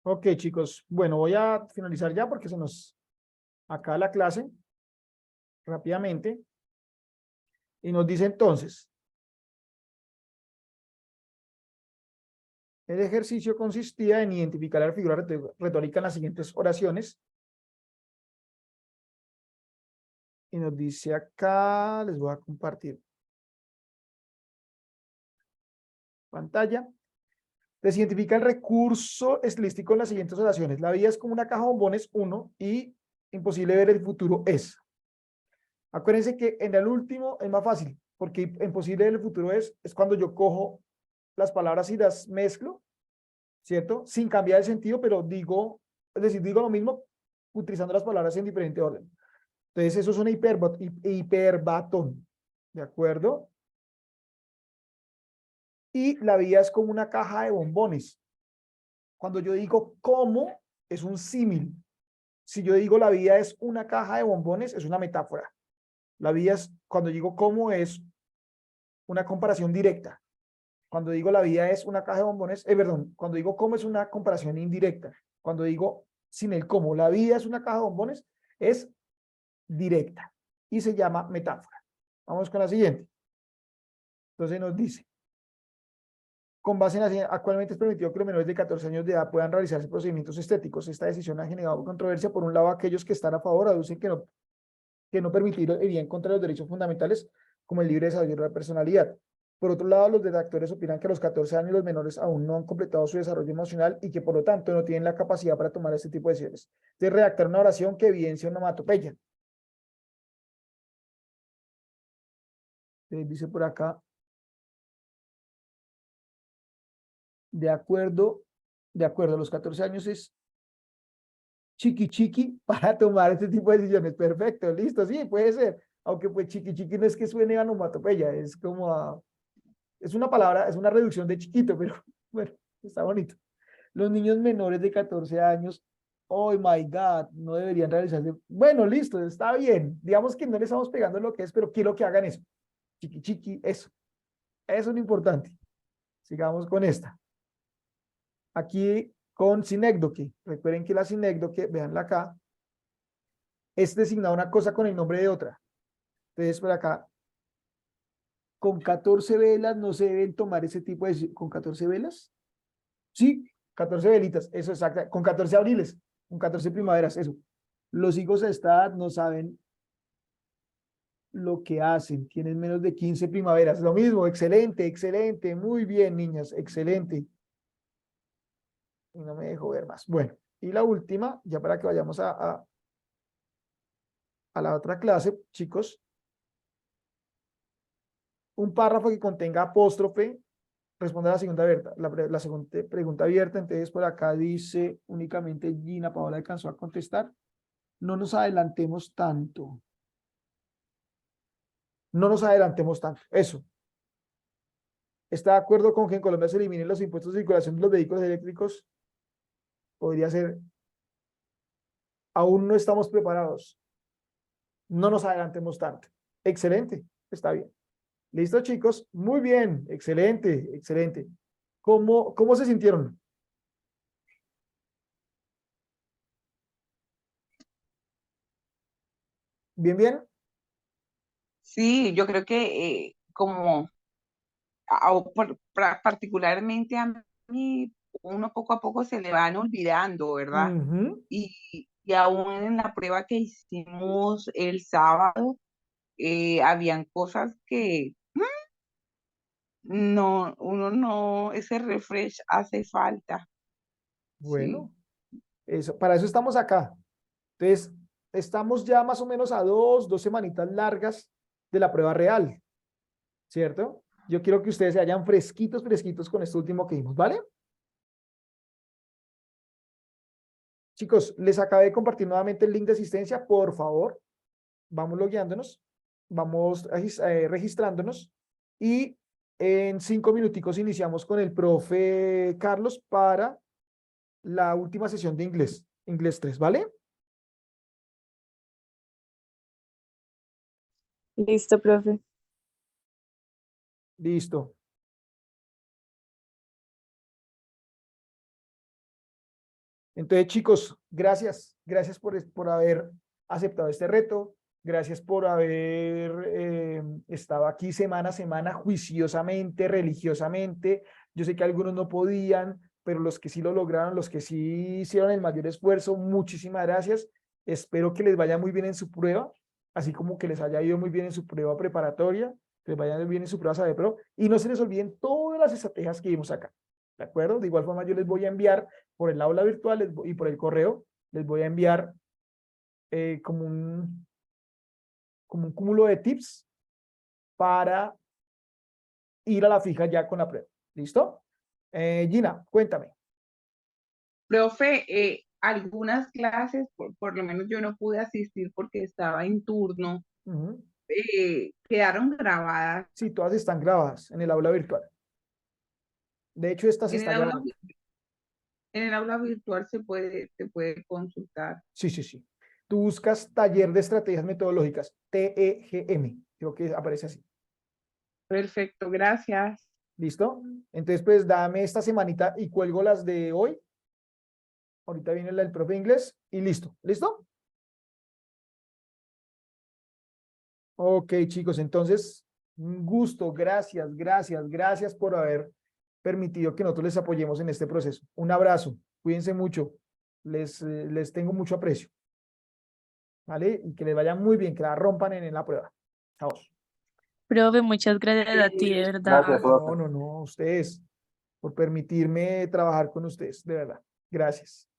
Ok, chicos. Bueno, voy a finalizar ya porque se nos acaba la clase rápidamente. Y nos dice entonces, el ejercicio consistía en identificar la figura retórica en las siguientes oraciones. Y nos dice acá, les voy a compartir pantalla. Les identifica el recurso estilístico en las siguientes oraciones. La vida es como una caja de bombones, 1, y imposible ver el futuro es. Acuérdense que en el último es más fácil, porque imposible ver el futuro es cuando yo cojo las palabras y las mezclo, ¿cierto? Sin cambiar el sentido, pero digo, es decir, digo lo mismo utilizando las palabras en diferente orden. Entonces, eso es una hiperbatón, ¿de acuerdo? Y la vida es como una caja de bombones. Cuando yo digo cómo, es un símil. Si yo digo la vida es una caja de bombones, es una metáfora. La vida es, cuando digo cómo, es una comparación directa. Cuando digo la vida es una caja de bombones, perdón, cuando digo cómo es una comparación indirecta. Cuando digo sin el cómo, la vida es una caja de bombones, es directa y se llama metáfora. Vamos con la siguiente. Entonces nos dice, con base en la actualmente es permitido que los menores de 14 años de edad puedan realizarse procedimientos estéticos. Esta decisión ha generado controversia. Por un lado, aquellos que están a favor aducen que no permitirlo iría en contra de los derechos fundamentales como el libre desarrollo de la personalidad. Por otro lado, los detractores opinan que a los 14 años los menores aún no han completado su desarrollo emocional y que por lo tanto no tienen la capacidad para tomar este tipo de decisiones. De redactar una oración que evidencia una onomatopeya. Dice por acá, de acuerdo, a los 14 años es chiqui para tomar este tipo de decisiones. Perfecto, listo, sí, puede ser. Aunque pues chiqui no es que suene a onomatopeya, es como es una palabra, es una reducción de chiquito, pero bueno, está bonito. Los niños menores de 14 años Oh my God, no deberían realizarse. Bueno, listo, está bien. Digamos que no le estamos pegando lo que es, pero quiero que hagan eso. Chiqui, chiqui, eso. Eso es lo importante. Sigamos con esta. Aquí con sinécdoque. Recuerden que la sinécdoque, veanla acá, es designar una cosa con el nombre de otra. Entonces, por acá, con 14 velas no se deben tomar ese tipo de... ¿Con 14 velas? Sí, 14 velitas, eso exacto. Con 14 abriles, con 14 primaveras, eso. Los hijos de esta edad no saben lo que hacen, tienen menos de 15 primaveras. Lo mismo, excelente, excelente, muy bien, niñas, excelente. Y no me dejo ver más. Bueno, y la última, ya para que vayamos a la otra clase, chicos, un párrafo que contenga apóstrofe, responde a la segunda abierta, la segunda pregunta abierta. Entonces, por acá dice únicamente Gina Paola alcanzó a contestar. No nos adelantemos tanto. No nos adelantemos tanto. Eso. ¿Está de acuerdo con que en Colombia se eliminen los impuestos de circulación de los vehículos eléctricos? Podría ser. Aún no estamos preparados. No nos adelantemos tanto. Excelente. Está bien. ¿Listo, chicos? Muy bien. Excelente. Excelente. ¿Cómo se sintieron? ¿Bien, bien?
Sí, yo creo que como particularmente a mí, uno poco a poco se le van olvidando, ¿verdad?
Ujú.
Y aún en la prueba que hicimos el sábado, habían cosas que no, uno no, ese refresh hace falta, sí.
Bueno, eso, para eso estamos acá. Entonces, estamos ya más o menos a dos semanitas largas de la prueba real, ¿cierto? Yo quiero que ustedes se vayan fresquitos, fresquitos con esto último que vimos, ¿vale? Chicos, les acabé de compartir nuevamente el link de asistencia. Por favor, vamos logueándonos, vamos registrándonos y en 5 minuticos iniciamos con el profe Carlos para la última sesión de inglés, inglés 3, ¿vale?
Listo, profe.
Listo. Entonces, chicos, gracias por haber aceptado este reto, gracias por haber estado aquí semana a semana juiciosamente, religiosamente. Yo sé que algunos no podían, pero los que sí lo lograron, los que sí hicieron el mayor esfuerzo, muchísimas gracias. Espero que les vaya muy bien en su prueba, así como que les haya ido muy bien en su prueba preparatoria, que les vaya bien en su prueba Saber Pro, y no se les olviden todas las estrategias que vimos acá, ¿de acuerdo? De igual forma, yo les voy a enviar por el aula virtual y por el correo, les voy a enviar como un cúmulo de tips para ir a la fija ya con la prueba. ¿Listo? Gina, cuéntame.
Profe, algunas clases, por lo menos yo no pude asistir porque estaba en turno,
Ujú.
quedaron grabadas.
Sí, todas están grabadas en el aula virtual. De hecho, esta se
En
está
el aula,
grabando.
en el aula virtual se puede consultar.
Sí, sí, sí. Tú buscas taller de estrategias metodológicas, TEGM, creo que aparece así.
Perfecto, gracias.
¿Listo? Entonces, pues dame esta semanita y cuelgo las de hoy. Ahorita viene la del profe de inglés y listo. ¿Listo? Ok, chicos, entonces, un gusto, gracias por haber permitido que nosotros les apoyemos en este proceso. Un abrazo, cuídense mucho, les tengo mucho aprecio, ¿vale? Y que les vaya muy bien, que la rompan en la prueba. Chao.
Profe, muchas gracias a ti, de verdad.
Gracias, profe.
No, ustedes, por permitirme trabajar con ustedes, de verdad. Gracias.